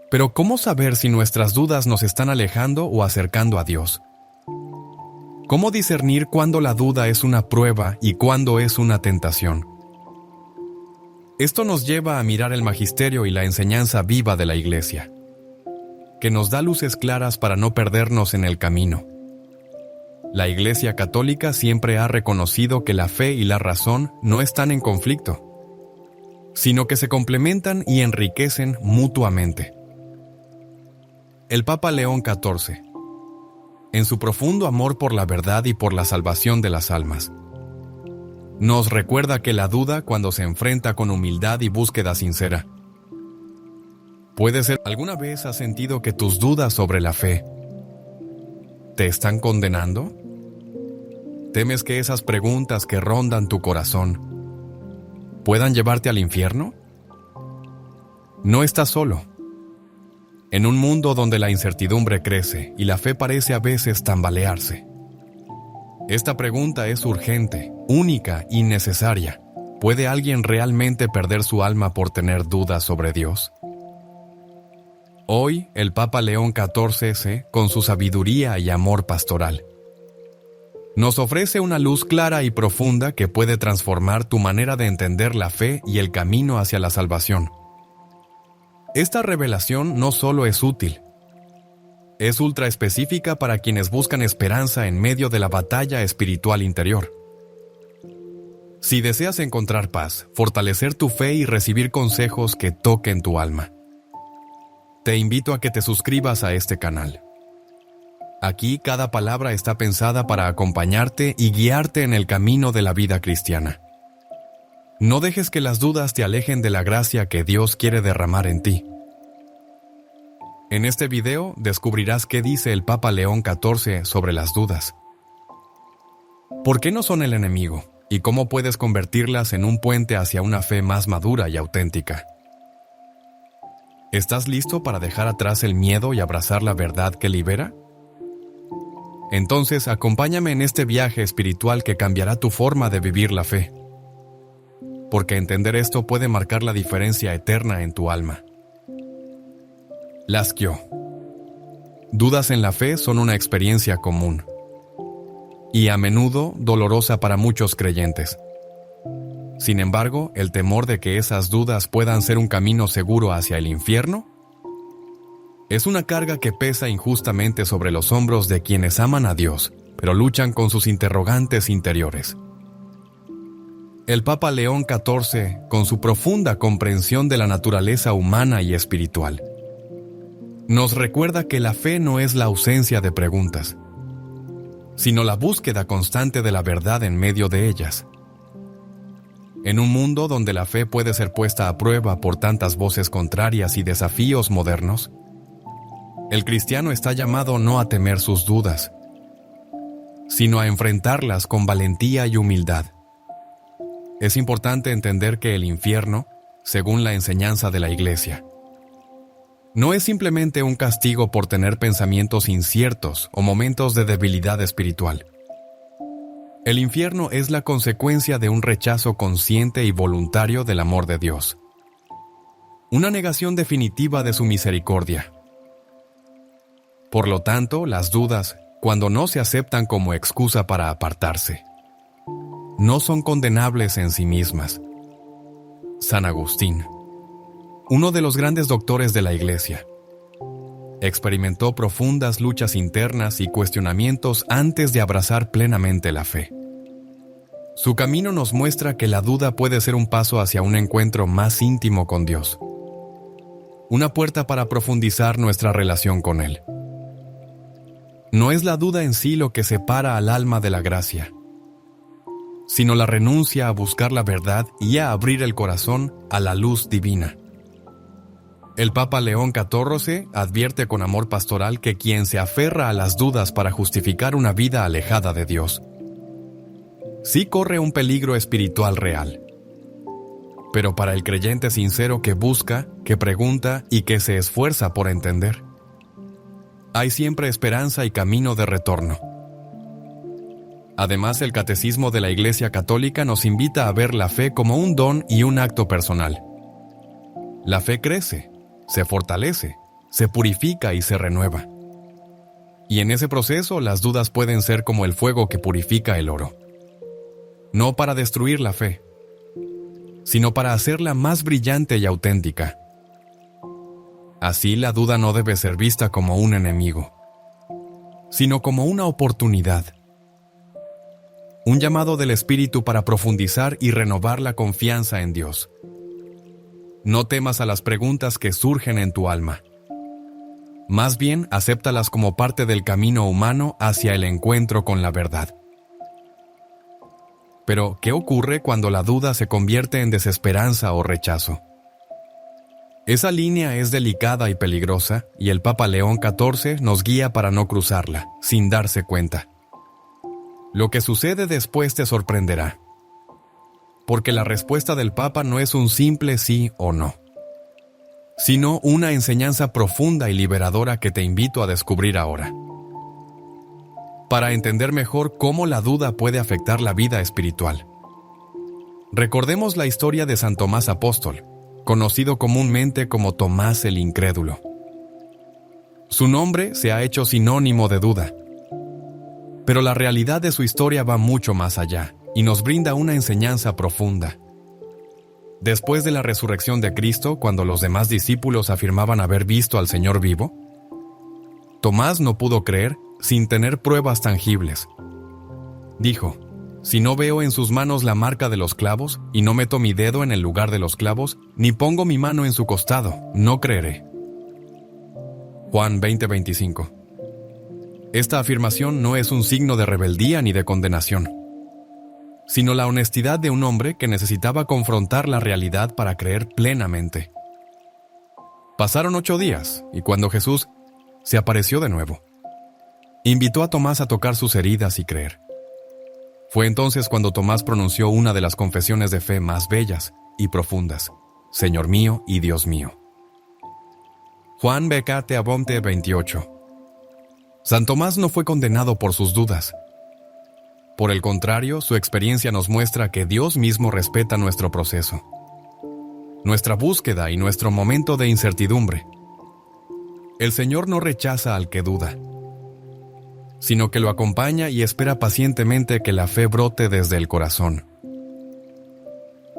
Pero ¿cómo saber si nuestras dudas nos están alejando o acercando a Dios? ¿Cómo discernir cuándo la duda es una prueba y cuándo es una tentación? Esto nos lleva a mirar el magisterio y la enseñanza viva de la Iglesia, que nos da luces claras para no perdernos en el camino. La Iglesia Católica siempre ha reconocido que la fe y la razón no están en conflicto, sino que se complementan y enriquecen mutuamente. El Papa León XIV, en su profundo amor por la verdad y por la salvación de las almas, nos recuerda que la duda, cuando se enfrenta con humildad y búsqueda sincera, Puede ser, ¿alguna vez has sentido que tus dudas sobre la fe te están condenando? ¿Temes que esas preguntas que rondan tu corazón puedan llevarte al infierno? No estás solo. En un mundo donde la incertidumbre crece y la fe parece a veces tambalearse, esta pregunta es urgente, única y necesaria. ¿Puede alguien realmente perder su alma por tener dudas sobre Dios? Hoy, el Papa León XIV, con su sabiduría y amor pastoral, nos ofrece una luz clara y profunda que puede transformar tu manera de entender la fe y el camino hacia la salvación. Esta revelación no solo es útil, es ultra específica para quienes buscan esperanza en medio de la batalla espiritual interior. Si deseas encontrar paz, fortalecer tu fe y recibir consejos que toquen tu alma, te invito a que te suscribas a este canal. Aquí cada palabra está pensada para acompañarte y guiarte en el camino de la vida cristiana. No dejes que las dudas te alejen de la gracia que Dios quiere derramar en ti. En este video descubrirás qué dice el Papa León XIV sobre las dudas. ¿Por qué no son el enemigo? ¿Y cómo puedes convertirlas en un puente hacia una fe más madura y auténtica? ¿Estás listo para dejar atrás el miedo y abrazar la verdad que libera? Entonces, acompáñame en este viaje espiritual que cambiará tu forma de vivir la fe. Porque entender esto puede marcar la diferencia eterna en tu alma. Lascaux. Dudas en la fe son una experiencia común y a menudo dolorosa para muchos creyentes. Sin embargo, el temor de que esas dudas puedan ser un camino seguro hacia el infierno es una carga que pesa injustamente sobre los hombros de quienes aman a Dios, pero luchan con sus interrogantes interiores. El Papa León XIV, con su profunda comprensión de la naturaleza humana y espiritual, nos recuerda que la fe no es la ausencia de preguntas, sino la búsqueda constante de la verdad en medio de ellas. En un mundo donde la fe puede ser puesta a prueba por tantas voces contrarias y desafíos modernos, el cristiano está llamado no a temer sus dudas, sino a enfrentarlas con valentía y humildad. Es importante entender que el infierno, según la enseñanza de la Iglesia, no es simplemente un castigo por tener pensamientos inciertos o momentos de debilidad espiritual. El infierno es la consecuencia de un rechazo consciente y voluntario del amor de Dios. Una negación definitiva de su misericordia. Por lo tanto, las dudas, cuando no se aceptan como excusa para apartarse, no son condenables en sí mismas. San Agustín, uno de los grandes doctores de la Iglesia, experimentó profundas luchas internas y cuestionamientos antes de abrazar plenamente la fe. Su camino nos muestra que la duda puede ser un paso hacia un encuentro más íntimo con Dios, una puerta para profundizar nuestra relación con Él. No es la duda en sí lo que separa al alma de la gracia, sino la renuncia a buscar la verdad y a abrir el corazón a la luz divina. El Papa León XIV advierte con amor pastoral que quien se aferra a las dudas para justificar una vida alejada de Dios, sí corre un peligro espiritual real. Pero para el creyente sincero que busca, que pregunta y que se esfuerza por entender, hay siempre esperanza y camino de retorno. Además, el Catecismo de la Iglesia Católica nos invita a ver la fe como un don y un acto personal. La fe crece, se fortalece, se purifica y se renueva. Y en ese proceso las dudas pueden ser como el fuego que purifica el oro. No para destruir la fe, sino para hacerla más brillante y auténtica. Así, la duda no debe ser vista como un enemigo, sino como una oportunidad. Un llamado del Espíritu para profundizar y renovar la confianza en Dios. No temas a las preguntas que surgen en tu alma. Más bien, acéptalas como parte del camino humano hacia el encuentro con la verdad. Pero, ¿qué ocurre cuando la duda se convierte en desesperanza o rechazo? Esa línea es delicada y peligrosa, y el Papa León XIV nos guía para no cruzarla, sin darse cuenta. Lo que sucede después te sorprenderá, porque la respuesta del Papa no es un simple sí o no, sino una enseñanza profunda y liberadora que te invito a descubrir ahora. Para entender mejor cómo la duda puede afectar la vida espiritual, recordemos la historia de San Tomás Apóstol, conocido comúnmente como Tomás el Incrédulo. Su nombre se ha hecho sinónimo de duda, pero la realidad de su historia va mucho más allá y nos brinda una enseñanza profunda. Después de la resurrección de Cristo, cuando los demás discípulos afirmaban haber visto al Señor vivo, Tomás no pudo creer sin tener pruebas tangibles. Dijo: «Si no veo en sus manos la marca de los clavos, y no meto mi dedo en el lugar de los clavos, ni pongo mi mano en su costado, no creeré». Juan 20:25. Esta afirmación no es un signo de rebeldía ni de condenación, sino la honestidad de un hombre que necesitaba confrontar la realidad para creer plenamente. Pasaron 8 días, y cuando Jesús se apareció de nuevo, invitó a Tomás a tocar sus heridas y creer. Fue entonces cuando Tomás pronunció una de las confesiones de fe más bellas y profundas: «Señor mío y Dios mío». Juan Becate Abonte 28. San Tomás no fue condenado por sus dudas. Por el contrario, su experiencia nos muestra que Dios mismo respeta nuestro proceso, nuestra búsqueda y nuestro momento de incertidumbre. El Señor no rechaza al que duda, sino que lo acompaña y espera pacientemente que la fe brote desde el corazón.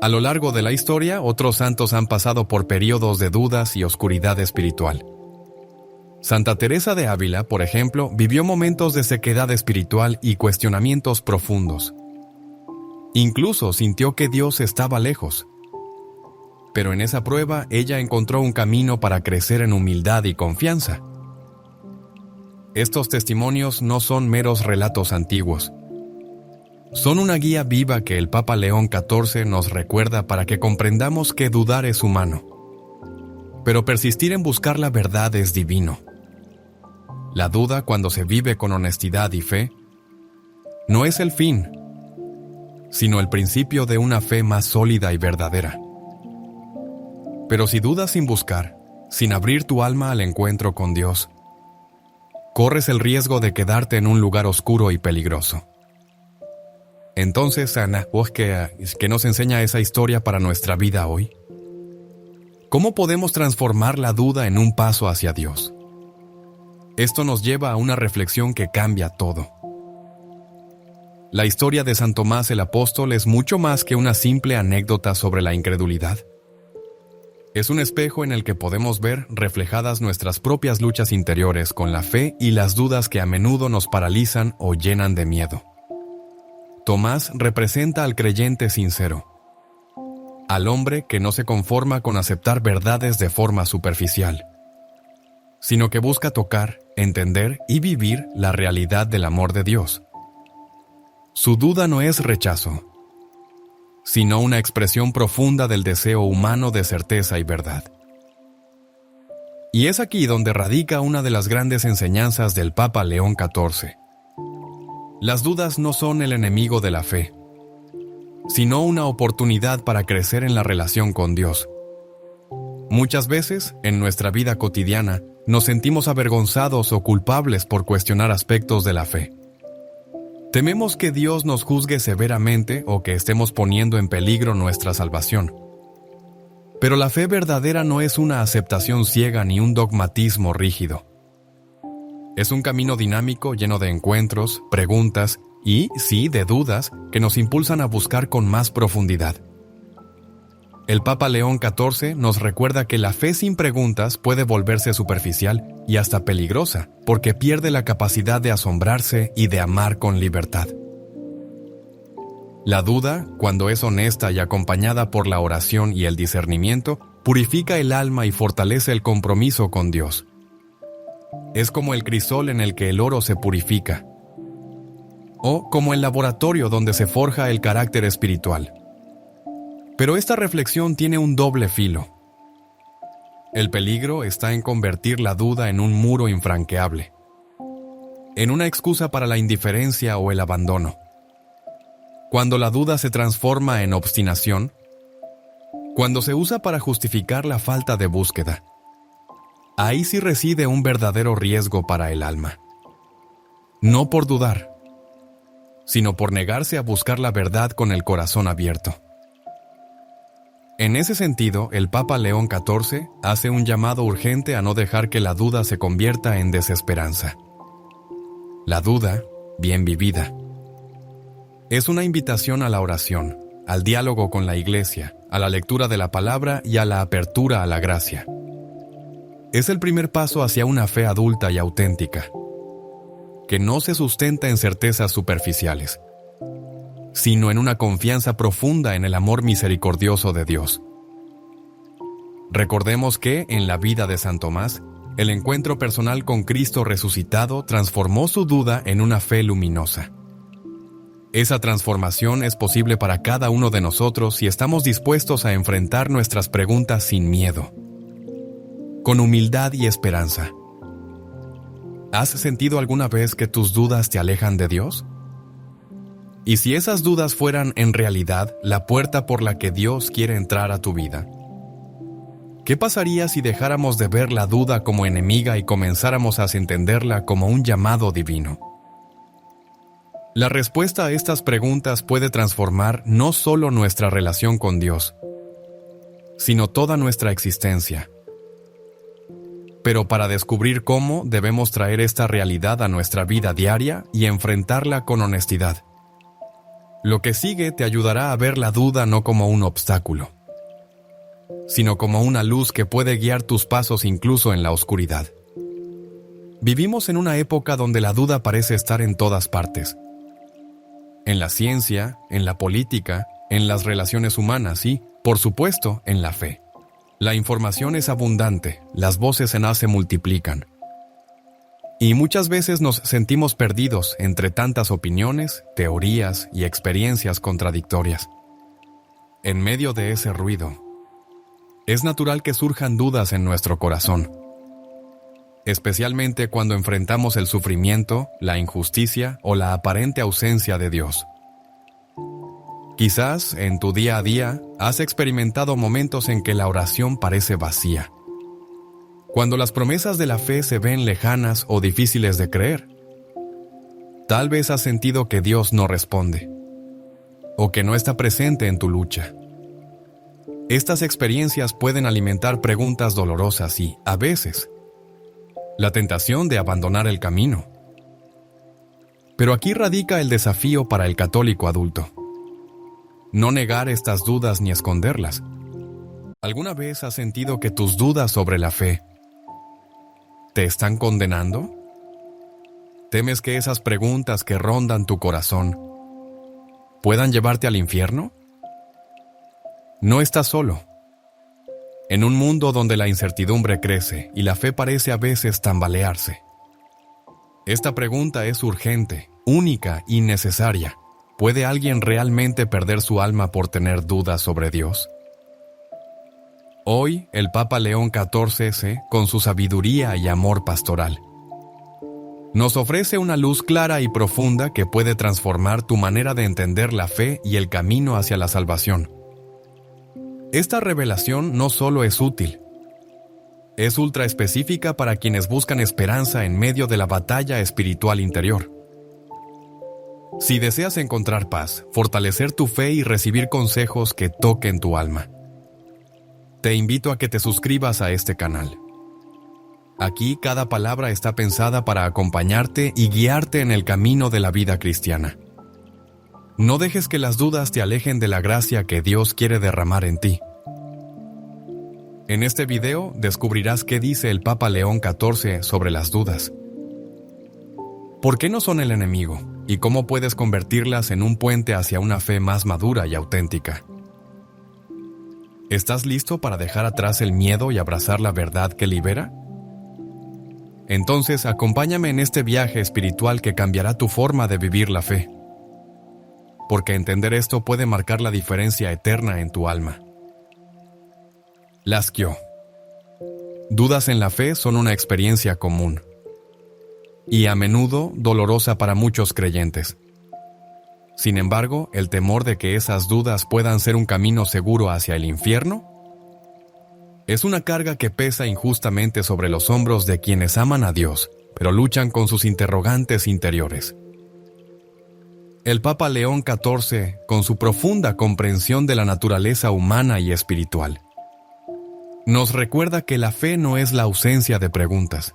A lo largo de la historia, otros santos han pasado por periodos de dudas y oscuridad espiritual. Santa Teresa de Ávila, por ejemplo, vivió momentos de sequedad espiritual y cuestionamientos profundos. Incluso sintió que Dios estaba lejos. Pero en esa prueba, ella encontró un camino para crecer en humildad y confianza. Estos testimonios no son meros relatos antiguos. Son una guía viva que el Papa León XIV nos recuerda para que comprendamos que dudar es humano, pero persistir en buscar la verdad es divino. La duda, cuando se vive con honestidad y fe, no es el fin, sino el principio de una fe más sólida y verdadera. Pero si dudas sin buscar, sin abrir tu alma al encuentro con Dios, corres el riesgo de quedarte en un lugar oscuro y peligroso. Entonces, Ana, ¿qué nos enseña esa historia para nuestra vida hoy? ¿Cómo podemos transformar la duda en un paso hacia Dios? Esto nos lleva a una reflexión que cambia todo. La historia de San Tomás el Apóstol es mucho más que una simple anécdota sobre la incredulidad. Es un espejo en el que podemos ver reflejadas nuestras propias luchas interiores con la fe y las dudas que a menudo nos paralizan o llenan de miedo. Tomás representa al creyente sincero, al hombre que no se conforma con aceptar verdades de forma superficial, sino que busca tocar, entender y vivir la realidad del amor de Dios. Su duda no es rechazo, sino una expresión profunda del deseo humano de certeza y verdad. Y es aquí donde radica una de las grandes enseñanzas del Papa León XIV. Las dudas no son el enemigo de la fe, sino una oportunidad para crecer en la relación con Dios. Muchas veces, en nuestra vida cotidiana, nos sentimos avergonzados o culpables por cuestionar aspectos de la fe. Tememos que Dios nos juzgue severamente o que estemos poniendo en peligro nuestra salvación. Pero la fe verdadera no es una aceptación ciega ni un dogmatismo rígido. Es un camino dinámico lleno de encuentros, preguntas y, sí, de dudas que nos impulsan a buscar con más profundidad. El Papa León XIV nos recuerda que la fe sin preguntas puede volverse superficial y hasta peligrosa, porque pierde la capacidad de asombrarse y de amar con libertad. La duda, cuando es honesta y acompañada por la oración y el discernimiento, purifica el alma y fortalece el compromiso con Dios. Es como el crisol en el que el oro se purifica, o como el laboratorio donde se forja el carácter espiritual. Pero esta reflexión tiene un doble filo. El peligro está en convertir la duda en un muro infranqueable, en una excusa para la indiferencia o el abandono. Cuando la duda se transforma en obstinación, cuando se usa para justificar la falta de búsqueda, ahí sí reside un verdadero riesgo para el alma. No por dudar, sino por negarse a buscar la verdad con el corazón abierto. En ese sentido, el Papa León XIV hace un llamado urgente a no dejar que la duda se convierta en desesperanza. La duda, bien vivida, es una invitación a la oración, al diálogo con la Iglesia, a la lectura de la palabra y a la apertura a la gracia. Es el primer paso hacia una fe adulta y auténtica, que no se sustenta en certezas superficiales, sino en una confianza profunda en el amor misericordioso de Dios. Recordemos que, en la vida de San Tomás, el encuentro personal con Cristo resucitado transformó su duda en una fe luminosa. Esa transformación es posible para cada uno de nosotros si estamos dispuestos a enfrentar nuestras preguntas sin miedo, con humildad y esperanza. ¿Has sentido alguna vez que tus dudas te alejan de Dios? ¿Y si esas dudas fueran en realidad la puerta por la que Dios quiere entrar a tu vida? ¿Qué pasaría si dejáramos de ver la duda como enemiga y comenzáramos a entenderla como un llamado divino? La respuesta a estas preguntas puede transformar no solo nuestra relación con Dios, sino toda nuestra existencia. Pero para descubrir cómo, debemos traer esta realidad a nuestra vida diaria y enfrentarla con honestidad. Lo que sigue te ayudará a ver la duda no como un obstáculo, sino como una luz que puede guiar tus pasos incluso en la oscuridad. Vivimos en una época donde la duda parece estar en todas partes. En la ciencia, en la política, en las relaciones humanas y, por supuesto, en la fe. La información es abundante, las voces en A se multiplican. Y muchas veces nos sentimos perdidos entre tantas opiniones, teorías y experiencias contradictorias. En medio de ese ruido, es natural que surjan dudas en nuestro corazón, especialmente cuando enfrentamos el sufrimiento, la injusticia o la aparente ausencia de Dios. Quizás, en tu día a día, has experimentado momentos en que la oración parece vacía, cuando las promesas de la fe se ven lejanas o difíciles de creer. Tal vez has sentido que Dios no responde, o que no está presente en tu lucha. Estas experiencias pueden alimentar preguntas dolorosas y, a veces, la tentación de abandonar el camino. Pero aquí radica el desafío para el católico adulto. No negar estas dudas ni esconderlas. ¿Alguna vez has sentido que tus dudas sobre la fe te están condenando? ¿Temes que esas preguntas que rondan tu corazón puedan llevarte al infierno? No estás solo. En un mundo donde la incertidumbre crece y la fe parece a veces tambalearse, esta pregunta es urgente, única y necesaria. ¿Puede alguien realmente perder su alma por tener dudas sobre Dios? Hoy, el Papa León XIV, con su sabiduría y amor pastoral, nos ofrece una luz clara y profunda que puede transformar tu manera de entender la fe y el camino hacia la salvación. Esta revelación no solo es útil, es ultra específica para quienes buscan esperanza en medio de la batalla espiritual interior. Si deseas encontrar paz, fortalecer tu fe y recibir consejos que toquen tu alma, te invito a que te suscribas a este canal. Aquí cada palabra está pensada para acompañarte y guiarte en el camino de la vida cristiana. No dejes que las dudas te alejen de la gracia que Dios quiere derramar en ti. En este video descubrirás qué dice el Papa León XIV sobre las dudas. ¿Por qué no son el enemigo? ¿Y cómo puedes convertirlas en un puente hacia una fe más madura y auténtica? ¿Estás listo para dejar atrás el miedo y abrazar la verdad que libera? Entonces, acompáñame en este viaje espiritual que cambiará tu forma de vivir la fe. Porque entender esto puede marcar la diferencia eterna en tu alma. Lascaux. Dudas en la fe son una experiencia común y a menudo dolorosa para muchos creyentes. Sin embargo, el temor de que esas dudas puedan ser un camino seguro hacia el infierno es una carga que pesa injustamente sobre los hombros de quienes aman a Dios, pero luchan con sus interrogantes interiores. El Papa León XIV, con su profunda comprensión de la naturaleza humana y espiritual, nos recuerda que la fe no es la ausencia de preguntas,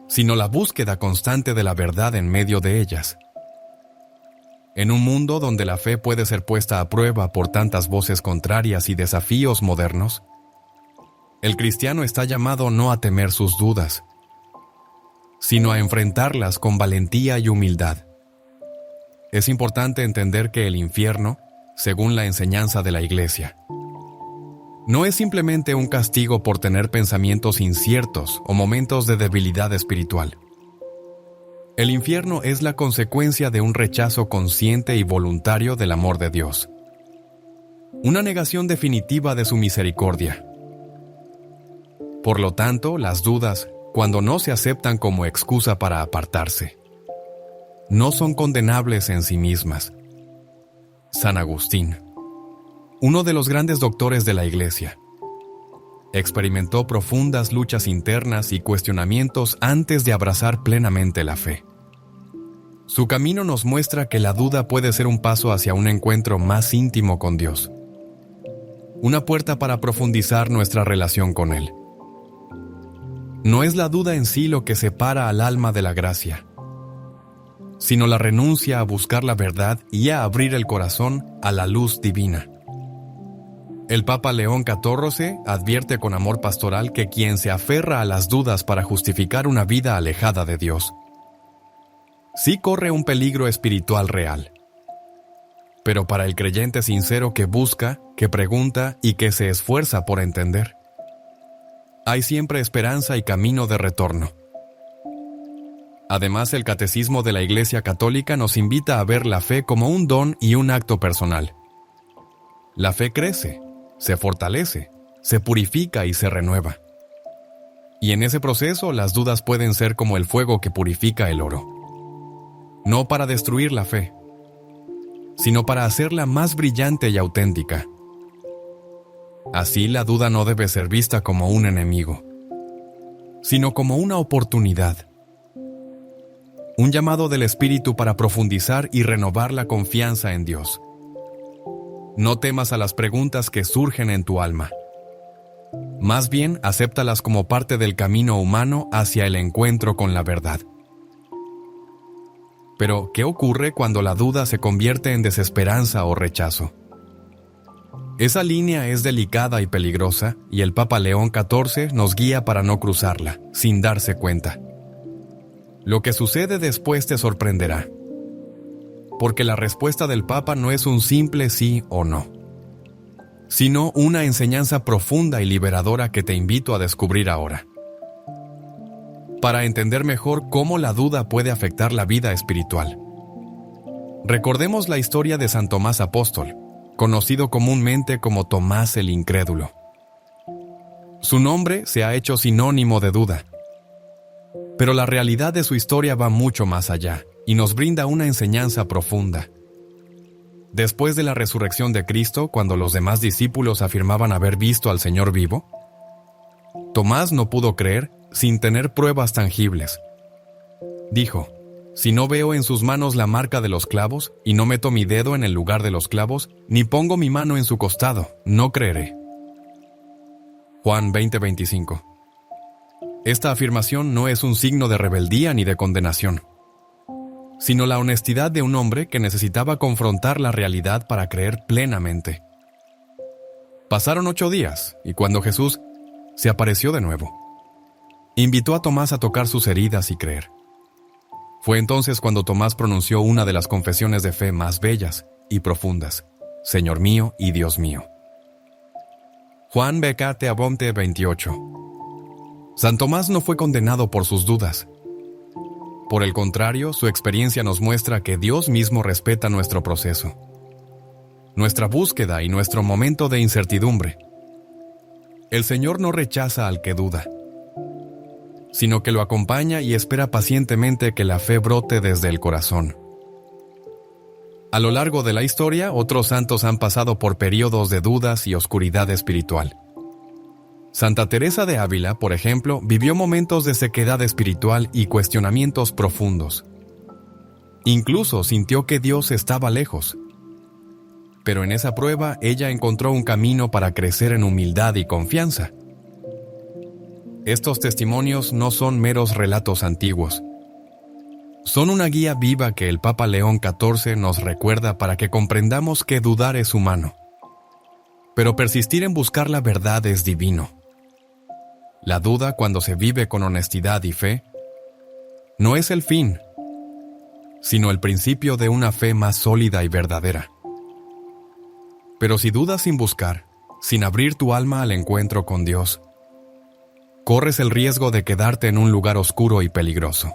sino la búsqueda constante de la verdad en medio de ellas. En un mundo donde la fe puede ser puesta a prueba por tantas voces contrarias y desafíos modernos, el cristiano está llamado no a temer sus dudas, sino a enfrentarlas con valentía y humildad. Es importante entender que el infierno, según la enseñanza de la Iglesia, no es simplemente un castigo por tener pensamientos inciertos o momentos de debilidad espiritual. El infierno es la consecuencia de un rechazo consciente y voluntario del amor de Dios, una negación definitiva de su misericordia. Por lo tanto, las dudas, cuando no se aceptan como excusa para apartarse, no son condenables en sí mismas. San Agustín, uno de los grandes doctores de la Iglesia, experimentó profundas luchas internas y cuestionamientos antes de abrazar plenamente la fe. Su camino nos muestra que la duda puede ser un paso hacia un encuentro más íntimo con Dios, una puerta para profundizar nuestra relación con Él. No es la duda en sí lo que separa al alma de la gracia, sino la renuncia a buscar la verdad y a abrir el corazón a la luz divina. El Papa León XIV advierte con amor pastoral que quien se aferra a las dudas para justificar una vida alejada de Dios, sí corre un peligro espiritual real. Pero para el creyente sincero que busca, que pregunta y que se esfuerza por entender, hay siempre esperanza y camino de retorno. Además, el Catecismo de la Iglesia Católica nos invita a ver la fe como un don y un acto personal. La fe crece, se fortalece, se purifica y se renueva. Y en ese proceso las dudas pueden ser como el fuego que purifica el oro. No para destruir la fe, sino para hacerla más brillante y auténtica. Así, la duda no debe ser vista como un enemigo, sino como una oportunidad. Un llamado del Espíritu para profundizar y renovar la confianza en Dios. No temas a las preguntas que surgen en tu alma. Más bien, acéptalas como parte del camino humano hacia el encuentro con la verdad. Pero, ¿qué ocurre cuando la duda se convierte en desesperanza o rechazo? Esa línea es delicada y peligrosa, y el Papa León XIV nos guía para no cruzarla, sin darse cuenta. Lo que sucede después te sorprenderá, porque la respuesta del Papa no es un simple sí o no, sino una enseñanza profunda y liberadora que te invito a descubrir ahora. Para entender mejor cómo la duda puede afectar la vida espiritual, recordemos la historia de San Tomás Apóstol, conocido comúnmente como Tomás el Incrédulo. Su nombre se ha hecho sinónimo de duda, pero la realidad de su historia va mucho más allá y nos brinda una enseñanza profunda. Después de la resurrección de Cristo, cuando los demás discípulos afirmaban haber visto al Señor vivo, Tomás no pudo creer sin tener pruebas tangibles. Dijo: «Si no veo en sus manos la marca de los clavos, y no meto mi dedo en el lugar de los clavos, ni pongo mi mano en su costado, no creeré». Juan 20:25. Esta afirmación no es un signo de rebeldía ni de condenación, sino la honestidad de un hombre que necesitaba confrontar la realidad para creer plenamente. Pasaron 8 días, y cuando Jesús se apareció de nuevo, invitó a Tomás a tocar sus heridas y creer. Fue entonces cuando Tomás pronunció una de las confesiones de fe más bellas y profundas: «Señor mío y Dios mío». Juan Becate Abonte 28. San Tomás no fue condenado por sus dudas. Por el contrario, su experiencia nos muestra que Dios mismo respeta nuestro proceso, nuestra búsqueda y nuestro momento de incertidumbre. El Señor no rechaza al que duda, sino que lo acompaña y espera pacientemente que la fe brote desde el corazón. A lo largo de la historia, otros santos han pasado por periodos de dudas y oscuridad espiritual. Santa Teresa de Ávila, por ejemplo, vivió momentos de sequedad espiritual y cuestionamientos profundos. Incluso sintió que Dios estaba lejos. Pero en esa prueba, ella encontró un camino para crecer en humildad y confianza. Estos testimonios no son meros relatos antiguos. Son una guía viva que el Papa León XIV nos recuerda para que comprendamos que dudar es humano. Pero persistir en buscar la verdad es divino. La duda, cuando se vive con honestidad y fe, no es el fin, sino el principio de una fe más sólida y verdadera. Pero si dudas sin buscar, sin abrir tu alma al encuentro con Dios, corres el riesgo de quedarte en un lugar oscuro y peligroso.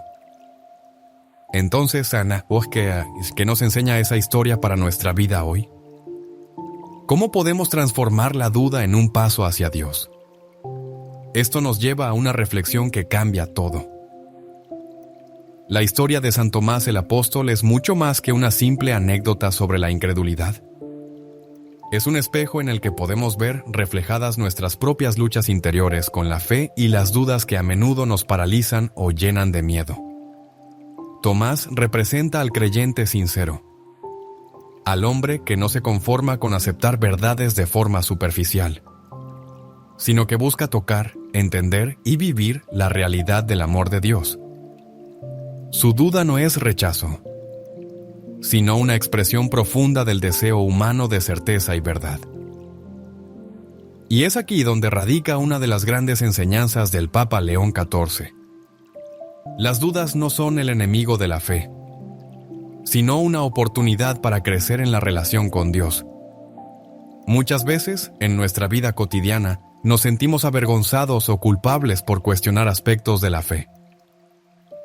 Entonces, Ana, ¿qué nos enseña esa historia para nuestra vida hoy? ¿Cómo podemos transformar la duda en un paso hacia Dios? Esto nos lleva a una reflexión que cambia todo. La historia de San Tomás el Apóstol es mucho más que una simple anécdota sobre la incredulidad. Es un espejo en el que podemos ver reflejadas nuestras propias luchas interiores con la fe y las dudas que a menudo nos paralizan o llenan de miedo. Tomás representa al creyente sincero, al hombre que no se conforma con aceptar verdades de forma superficial, sino que busca tocar, entender y vivir la realidad del amor de Dios. Su duda no es rechazo, sino una expresión profunda del deseo humano de certeza y verdad. Y es aquí donde radica una de las grandes enseñanzas del Papa León XIV. Las dudas no son el enemigo de la fe, sino una oportunidad para crecer en la relación con Dios. Muchas veces, en nuestra vida cotidiana, nos sentimos avergonzados o culpables por cuestionar aspectos de la fe.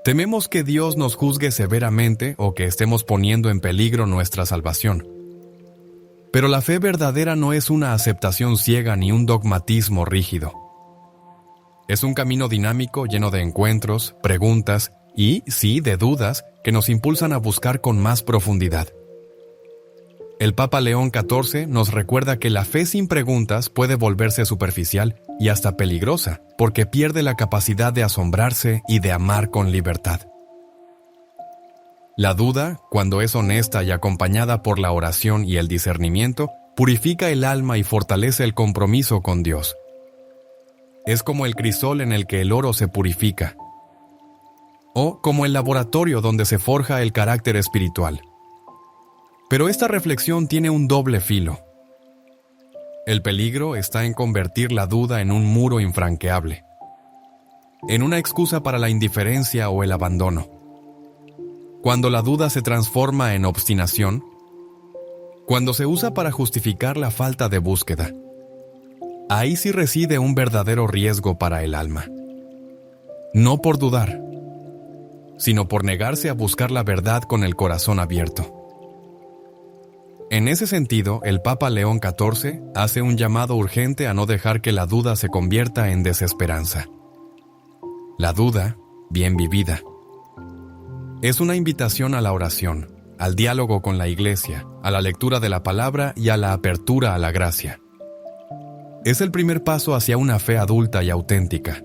Tememos que Dios nos juzgue severamente o que estemos poniendo en peligro nuestra salvación. Pero la fe verdadera no es una aceptación ciega ni un dogmatismo rígido. Es un camino dinámico lleno de encuentros, preguntas y, sí, de dudas que nos impulsan a buscar con más profundidad. El Papa León XIV nos recuerda que la fe sin preguntas puede volverse superficial y hasta peligrosa, porque pierde la capacidad de asombrarse y de amar con libertad. La duda, cuando es honesta y acompañada por la oración y el discernimiento, purifica el alma y fortalece el compromiso con Dios. Es como el crisol en el que el oro se purifica, o como el laboratorio donde se forja el carácter espiritual. Pero esta reflexión tiene un doble filo. El peligro está en convertir la duda en un muro infranqueable, en una excusa para la indiferencia o el abandono. Cuando la duda se transforma en obstinación, cuando se usa para justificar la falta de búsqueda, ahí sí reside un verdadero riesgo para el alma. No por dudar, sino por negarse a buscar la verdad con el corazón abierto. En ese sentido, el Papa León XIV hace un llamado urgente a no dejar que la duda se convierta en desesperanza. La duda, bien vivida, es una invitación a la oración, al diálogo con la Iglesia, a la lectura de la palabra y a la apertura a la gracia. Es el primer paso hacia una fe adulta y auténtica,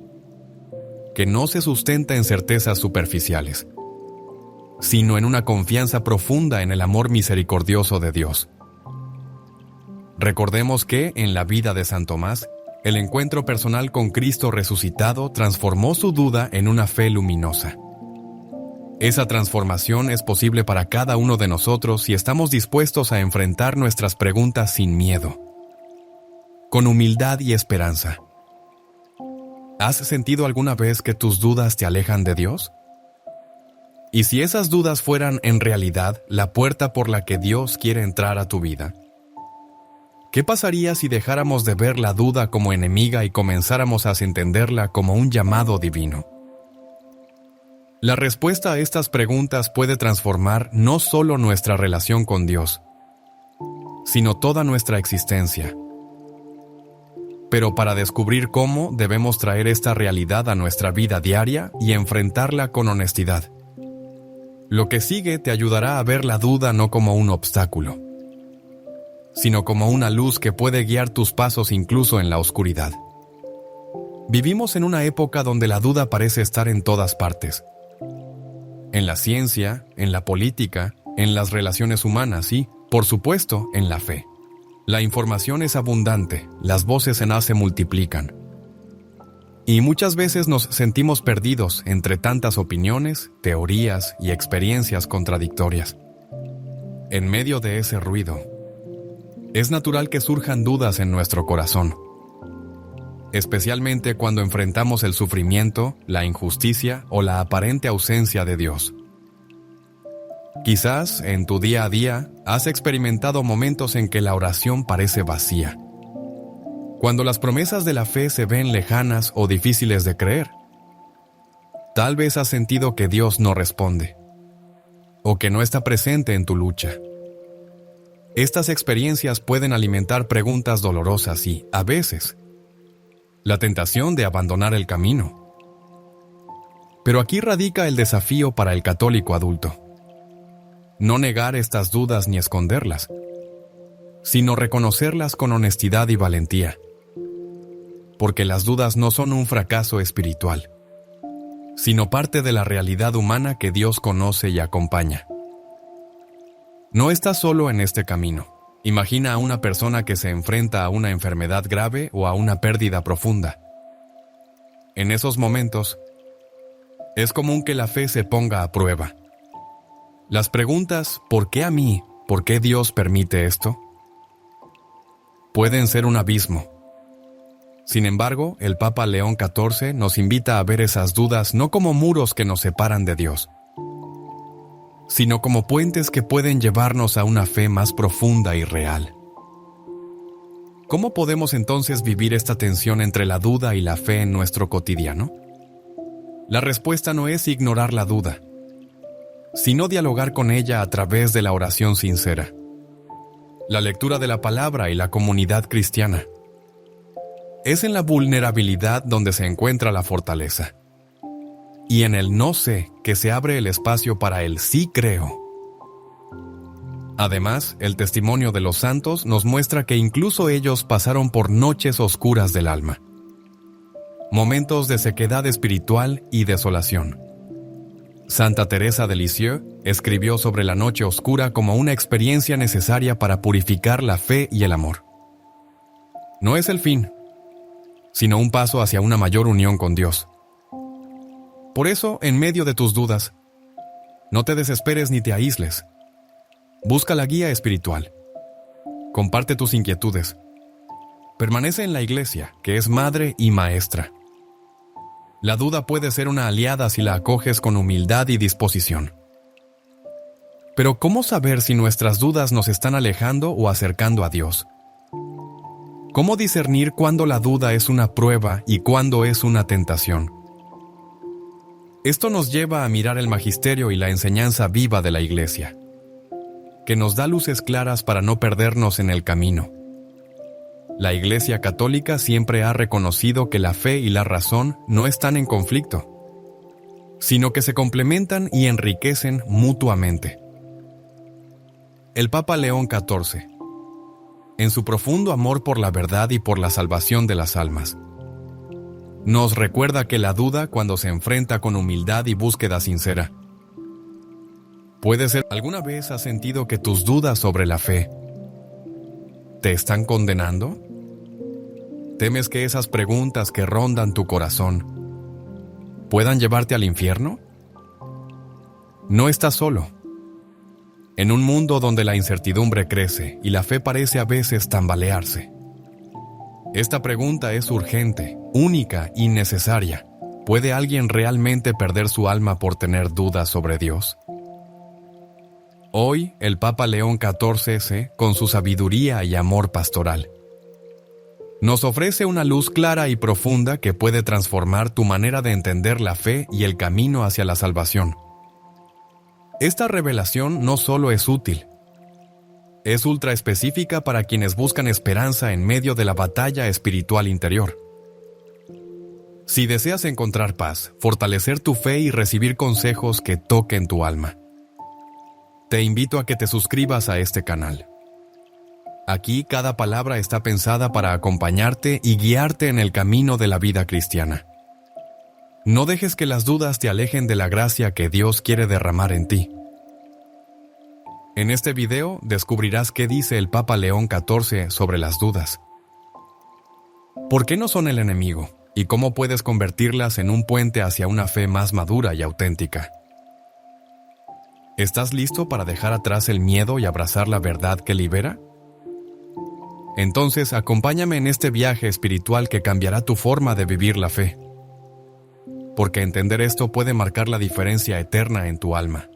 que no se sustenta en certezas superficiales, sino en una confianza profunda en el amor misericordioso de Dios. Recordemos que, en la vida de San Tomás, el encuentro personal con Cristo resucitado transformó su duda en una fe luminosa. Esa transformación es posible para cada uno de nosotros si estamos dispuestos a enfrentar nuestras preguntas sin miedo, con humildad y esperanza. ¿Has sentido alguna vez que tus dudas te alejan de Dios? Y si esas dudas fueran en realidad la puerta por la que Dios quiere entrar a tu vida, ¿qué pasaría si dejáramos de ver la duda como enemiga y comenzáramos a entenderla como un llamado divino? La respuesta a estas preguntas puede transformar no solo nuestra relación con Dios, sino toda nuestra existencia. pero para descubrir cómo debemos traer esta realidad a nuestra vida diaria y enfrentarla con honestidad. Lo que sigue te ayudará a ver la duda no como un obstáculo, sino como una luz que puede guiar tus pasos incluso en la oscuridad. Vivimos en una época donde la duda parece estar en todas partes. En la ciencia, en la política, en las relaciones humanas y, por supuesto, en la fe. La información es abundante, las voces en A se multiplican. Y muchas veces nos sentimos perdidos entre tantas opiniones, teorías y experiencias contradictorias. En medio de ese ruido, es natural que surjan dudas en nuestro corazón, especialmente cuando enfrentamos el sufrimiento, la injusticia o la aparente ausencia de Dios. Quizás, en tu día a día, has experimentado momentos en que la oración parece vacía, cuando las promesas de la fe se ven lejanas o difíciles de creer. Tal vez has sentido que Dios no responde, o que no está presente en tu lucha. Estas experiencias pueden alimentar preguntas dolorosas y, a veces, la tentación de abandonar el camino. Pero aquí radica el desafío para el católico adulto. No negar estas dudas ni esconderlas, sino reconocerlas con honestidad y valentía. Porque las dudas no son un fracaso espiritual, sino parte de la realidad humana que Dios conoce y acompaña. No estás solo en este camino. Imagina a una persona que se enfrenta a una enfermedad grave o a una pérdida profunda. En esos momentos, es común que la fe se ponga a prueba. Las preguntas ¿por qué a mí? ¿Por qué Dios permite esto? Pueden ser un abismo. Sin embargo, el Papa León XIV nos invita a ver esas dudas no como muros que nos separan de Dios, sino como puentes que pueden llevarnos a una fe más profunda y real. ¿Cómo podemos entonces vivir esta tensión entre la duda y la fe en nuestro cotidiano? La respuesta no es ignorar la duda, sino dialogar con ella a través de la oración sincera, la lectura de la palabra y la comunidad cristiana. Es en la vulnerabilidad donde se encuentra la fortaleza. Y en el no sé que se abre el espacio para el sí creo. Además, el testimonio de los santos nos muestra que incluso ellos pasaron por noches oscuras del alma, momentos de sequedad espiritual y desolación. Santa Teresa de Lisieux escribió sobre la noche oscura como una experiencia necesaria para purificar la fe y el amor. No es el fin, sino un paso hacia una mayor unión con Dios. Por eso, en medio de tus dudas, no te desesperes ni te aísles. Busca la guía espiritual. Comparte tus inquietudes. Permanece en la iglesia, que es madre y maestra. La duda puede ser una aliada si la acoges con humildad y disposición. Pero ¿cómo saber si nuestras dudas nos están alejando o acercando a Dios? ¿Cómo discernir cuándo la duda es una prueba y cuándo es una tentación? Esto nos lleva a mirar el magisterio y la enseñanza viva de la Iglesia, que nos da luces claras para no perdernos en el camino. La Iglesia Católica siempre ha reconocido que la fe y la razón no están en conflicto, sino que se complementan y enriquecen mutuamente. El Papa León XIV, en su profundo amor por la verdad y por la salvación de las almas, nos recuerda que la duda, cuando se enfrenta con humildad y búsqueda sincera, puede ser. ¿Alguna vez has sentido que tus dudas sobre la fe te están condenando? ¿Temes que esas preguntas que rondan tu corazón puedan llevarte al infierno? No estás solo. En un mundo donde la incertidumbre crece y la fe parece a veces tambalearse, esta pregunta es urgente, única y necesaria. ¿Puede alguien realmente perder su alma por tener dudas sobre Dios? Hoy, el Papa León XIV, con su sabiduría y amor pastoral, nos ofrece una luz clara y profunda que puede transformar tu manera de entender la fe y el camino hacia la salvación. Esta revelación no solo es útil, Es ultra específica para quienes buscan esperanza en medio de la batalla espiritual interior. Si deseas encontrar paz, fortalecer tu fe y recibir consejos que toquen tu alma, te invito a que te suscribas a este canal. Aquí cada palabra está pensada para acompañarte y guiarte en el camino de la vida cristiana. No dejes que las dudas te alejen de la gracia que Dios quiere derramar en ti. En este video descubrirás qué dice el Papa León XIV sobre las dudas. ¿Por qué no son el enemigo? ¿Y cómo puedes convertirlas en un puente hacia una fe más madura y auténtica? ¿Estás listo para dejar atrás el miedo y abrazar la verdad que libera? Entonces, acompáñame en este viaje espiritual que cambiará tu forma de vivir la fe. Porque entender esto puede marcar la diferencia eterna en tu alma.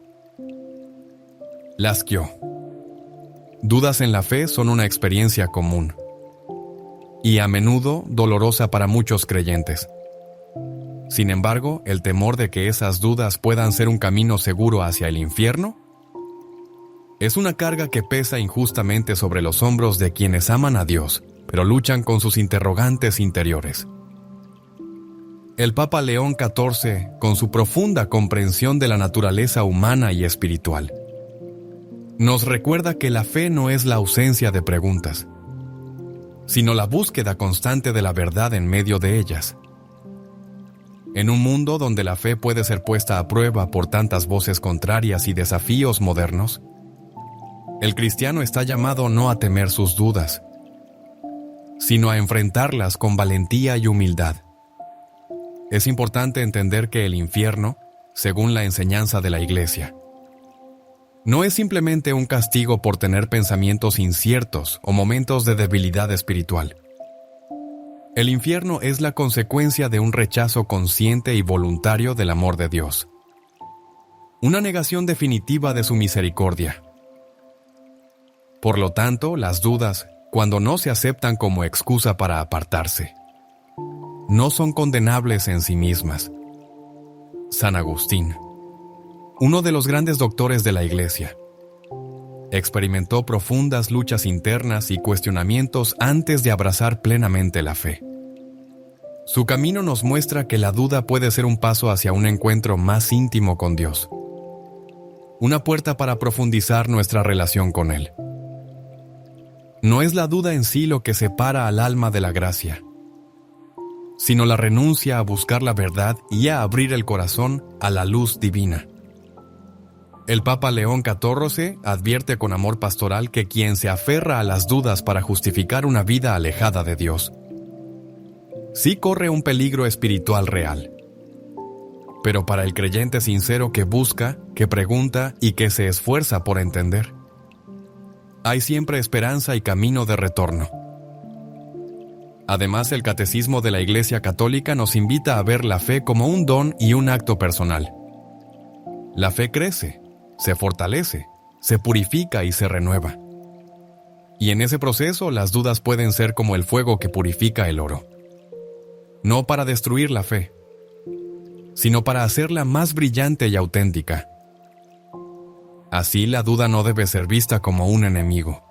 Lascaux. Dudas en la fe son una experiencia común y a menudo dolorosa para muchos creyentes. Sin embargo, el temor de que esas dudas puedan ser un camino seguro hacia el infierno es una carga que pesa injustamente sobre los hombros de quienes aman a Dios, pero luchan con sus interrogantes interiores. El Papa León XIV, con su profunda comprensión de la naturaleza humana y espiritual, nos recuerda que la fe no es la ausencia de preguntas, sino la búsqueda constante de la verdad en medio de ellas. En un mundo donde la fe puede ser puesta a prueba por tantas voces contrarias y desafíos modernos, el cristiano está llamado no a temer sus dudas, sino a enfrentarlas con valentía y humildad. Es importante entender que el infierno, según la enseñanza de la Iglesia, no es simplemente un castigo por tener pensamientos inciertos o momentos de debilidad espiritual. El infierno es la consecuencia de un rechazo consciente y voluntario del amor de Dios. Una negación definitiva de su misericordia. Por lo tanto, las dudas, cuando no se aceptan como excusa para apartarse, no son condenables en sí mismas. San Agustín, uno de los grandes doctores de la Iglesia, experimentó profundas luchas internas y cuestionamientos antes de abrazar plenamente la fe. Su camino nos muestra que la duda puede ser un paso hacia un encuentro más íntimo con Dios, una puerta para profundizar nuestra relación con Él. No es la duda en sí lo que separa al alma de la gracia, sino la renuncia a buscar la verdad y a abrir el corazón a la luz divina. El Papa León XIV advierte con amor pastoral que quien se aferra a las dudas para justificar una vida alejada de Dios, sí corre un peligro espiritual real. Pero para el creyente sincero que busca, que pregunta y que se esfuerza por entender, hay siempre esperanza y camino de retorno. Además, el Catecismo de la Iglesia Católica nos invita a ver la fe como un don y un acto personal. La fe crece, se fortalece, se purifica y se renueva. Y en ese proceso las dudas pueden ser como el fuego que purifica el oro. No para destruir la fe, sino para hacerla más brillante y auténtica. Así, la duda no debe ser vista como un enemigo,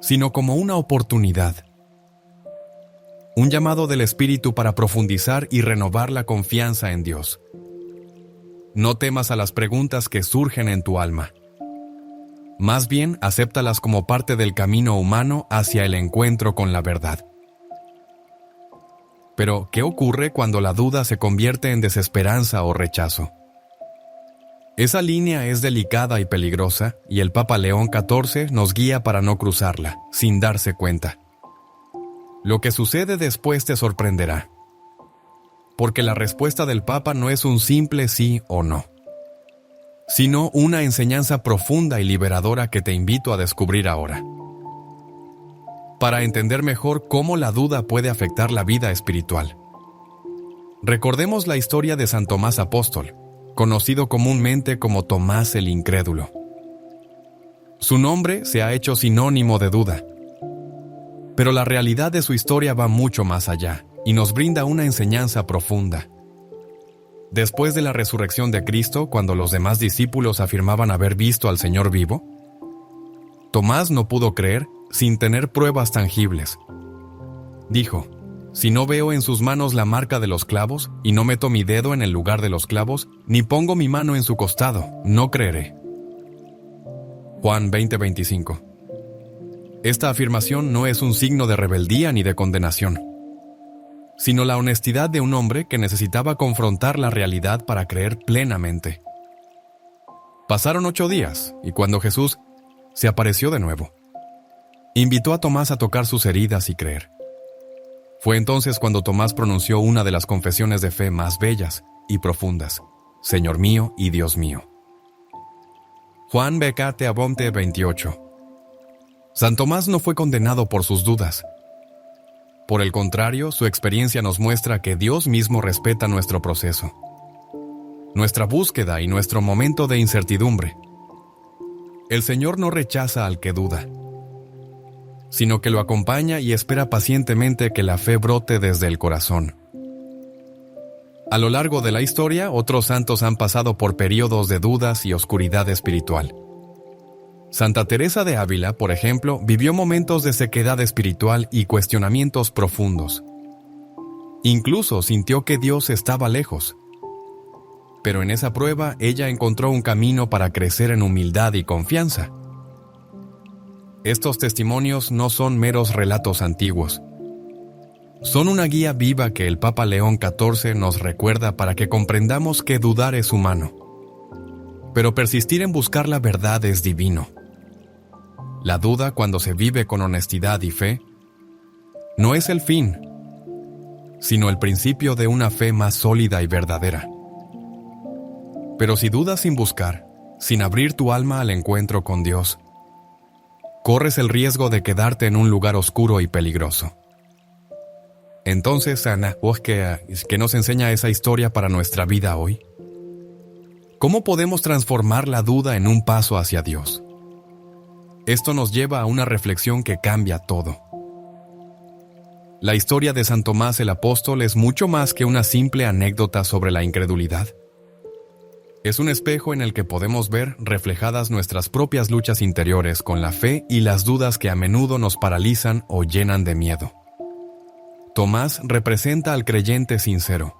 sino como una oportunidad. Un llamado del Espíritu para profundizar y renovar la confianza en Dios. No temas a las preguntas que surgen en tu alma. Más bien, acéptalas como parte del camino humano hacia el encuentro con la verdad. Pero, ¿qué ocurre cuando la duda se convierte en desesperanza o rechazo? Esa línea es delicada y peligrosa, y el Papa León XIV nos guía para no cruzarla, sin darse cuenta. Lo que sucede después te sorprenderá, porque la respuesta del Papa no es un simple sí o no, sino una enseñanza profunda y liberadora que te invito a descubrir ahora. Para entender mejor cómo la duda puede afectar la vida espiritual, recordemos la historia de San Tomás Apóstol, conocido comúnmente como Tomás el Incrédulo. Su nombre se ha hecho sinónimo de duda, pero la realidad de su historia va mucho más allá y nos brinda una enseñanza profunda. Después de la resurrección de Cristo, cuando los demás discípulos afirmaban haber visto al Señor vivo, Tomás no pudo creer sin tener pruebas tangibles. Dijo: si no veo en sus manos la marca de los clavos, y no meto mi dedo en el lugar de los clavos, ni pongo mi mano en su costado, no creeré. Juan 20:25. Esta afirmación no es un signo de rebeldía ni de condenación, sino la honestidad de un hombre que necesitaba confrontar la realidad para creer plenamente. Pasaron 8 días, y cuando Jesús se apareció de nuevo, invitó a Tomás a tocar sus heridas y creer. Fue entonces cuando Tomás pronunció una de las confesiones de fe más bellas y profundas: Señor mío y Dios mío. Juan Becate Abonte 28. San Tomás no fue condenado por sus dudas. Por el contrario, su experiencia nos muestra que Dios mismo respeta nuestro proceso, nuestra búsqueda y nuestro momento de incertidumbre. El Señor no rechaza al que duda, sino que lo acompaña y espera pacientemente que la fe brote desde el corazón. A lo largo de la historia, otros santos han pasado por periodos de dudas y oscuridad espiritual. Santa Teresa de Ávila, por ejemplo, vivió momentos de sequedad espiritual y cuestionamientos profundos. Incluso sintió que Dios estaba lejos. Pero en esa prueba, ella encontró un camino para crecer en humildad y confianza. Estos testimonios no son meros relatos antiguos. Son una guía viva que el Papa León XIV nos recuerda para que comprendamos que dudar es humano, pero persistir en buscar la verdad es divino. La duda, cuando se vive con honestidad y fe, no es el fin, sino el principio de una fe más sólida y verdadera. Pero si dudas sin buscar, sin abrir tu alma al encuentro con Dios, corres el riesgo de quedarte en un lugar oscuro y peligroso. Entonces, Ana, ¿qué nos enseña esa historia para nuestra vida hoy? ¿Cómo podemos transformar la duda en un paso hacia Dios? Esto nos lleva a una reflexión que cambia todo. La historia de San Tomás el Apóstol es mucho más que una simple anécdota sobre la incredulidad. Es un espejo en el que podemos ver reflejadas nuestras propias luchas interiores con la fe y las dudas que a menudo nos paralizan o llenan de miedo. Tomás representa al creyente sincero,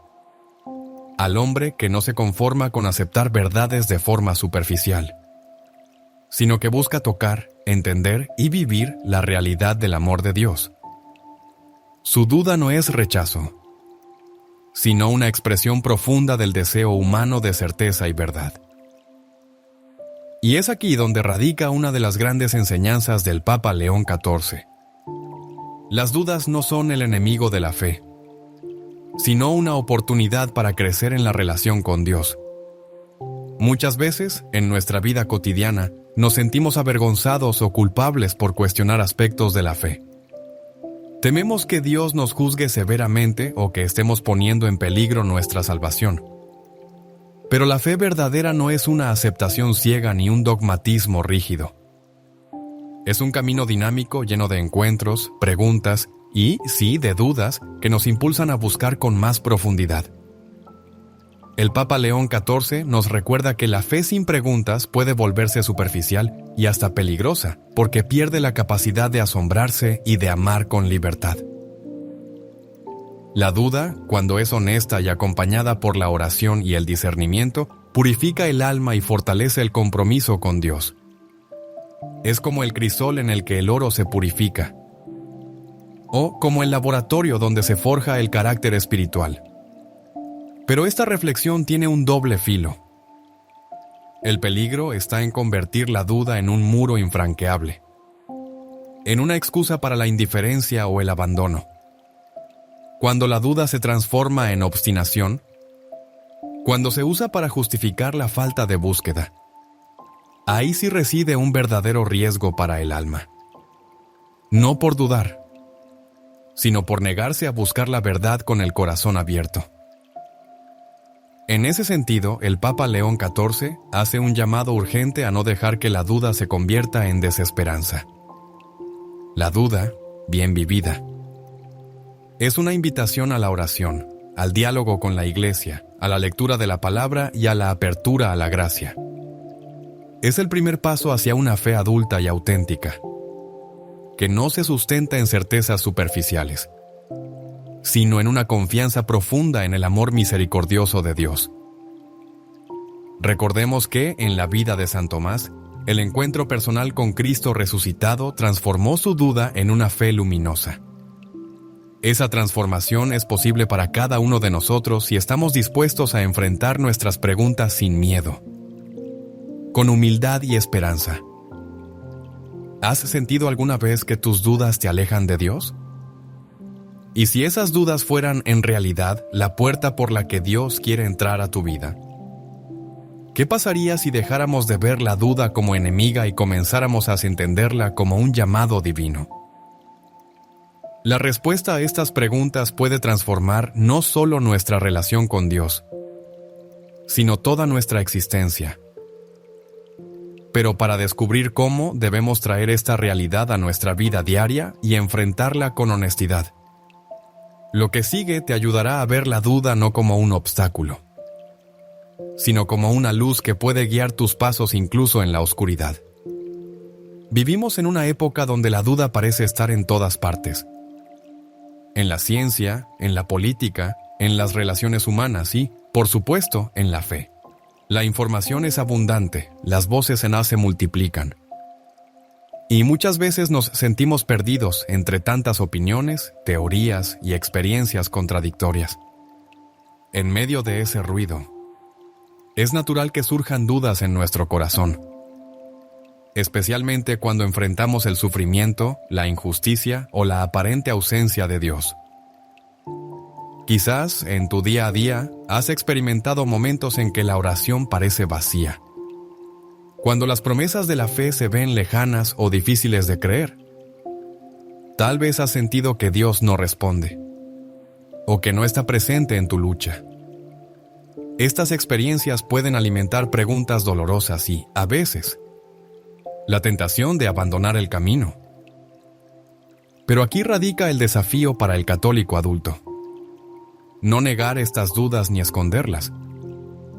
al hombre que no se conforma con aceptar verdades de forma superficial, sino que busca tocar, entender y vivir la realidad del amor de Dios. Su duda no es rechazo, sino una expresión profunda del deseo humano de certeza y verdad. Y es aquí donde radica una de las grandes enseñanzas del Papa León XIV. Las dudas no son el enemigo de la fe, sino una oportunidad para crecer en la relación con Dios. Muchas veces, en nuestra vida cotidiana, nos sentimos avergonzados o culpables por cuestionar aspectos de la fe. Tememos que Dios nos juzgue severamente o que estemos poniendo en peligro nuestra salvación. Pero la fe verdadera no es una aceptación ciega ni un dogmatismo rígido. Es un camino dinámico lleno de encuentros, preguntas y, sí, de dudas que nos impulsan a buscar con más profundidad. El Papa León XIV nos recuerda que la fe sin preguntas puede volverse superficial y hasta peligrosa, porque pierde la capacidad de asombrarse y de amar con libertad. La duda, cuando es honesta y acompañada por la oración y el discernimiento, purifica el alma y fortalece el compromiso con Dios. Es como el crisol en el que el oro se purifica, o como el laboratorio donde se forja el carácter espiritual. Pero esta reflexión tiene un doble filo. El peligro está en convertir la duda en un muro infranqueable, en una excusa para la indiferencia o el abandono. Cuando la duda se transforma en obstinación, cuando se usa para justificar la falta de búsqueda, ahí sí reside un verdadero riesgo para el alma. No por dudar, sino por negarse a buscar la verdad con el corazón abierto. En ese sentido, el Papa León XIV hace un llamado urgente a no dejar que la duda se convierta en desesperanza. La duda, bien vivida, es una invitación a la oración, al diálogo con la Iglesia, a la lectura de la palabra y a la apertura a la gracia. Es el primer paso hacia una fe adulta y auténtica, que no se sustenta en certezas superficiales, sino en una confianza profunda en el amor misericordioso de Dios. Recordemos que, en la vida de San Tomás, el encuentro personal con Cristo resucitado transformó su duda en una fe luminosa. Esa transformación es posible para cada uno de nosotros si estamos dispuestos a enfrentar nuestras preguntas sin miedo, con humildad y esperanza. ¿Has sentido alguna vez que tus dudas te alejan de Dios? ¿Y si esas dudas fueran en realidad la puerta por la que Dios quiere entrar a tu vida? ¿Qué pasaría si dejáramos de ver la duda como enemiga y comenzáramos a entenderla como un llamado divino? La respuesta a estas preguntas puede transformar no solo nuestra relación con Dios, sino toda nuestra existencia. Pero para descubrir cómo, debemos traer esta realidad a nuestra vida diaria y enfrentarla con honestidad. Lo que sigue te ayudará a ver la duda no como un obstáculo, sino como una luz que puede guiar tus pasos incluso en la oscuridad. Vivimos en una época donde la duda parece estar en todas partes. En la ciencia, en la política, en las relaciones humanas y, por supuesto, en la fe. La información es abundante, las voces en se multiplican. Y muchas veces nos sentimos perdidos entre tantas opiniones, teorías y experiencias contradictorias. En medio de ese ruido, es natural que surjan dudas en nuestro corazón, especialmente cuando enfrentamos el sufrimiento, la injusticia o la aparente ausencia de Dios. Quizás, en tu día a día, has experimentado momentos en que la oración parece vacía, cuando las promesas de la fe se ven lejanas o difíciles de creer. Tal vez has sentido que Dios no responde, o que no está presente en tu lucha. Estas experiencias pueden alimentar preguntas dolorosas y, a veces, la tentación de abandonar el camino. Pero aquí radica el desafío para el católico adulto. No negar estas dudas ni esconderlas,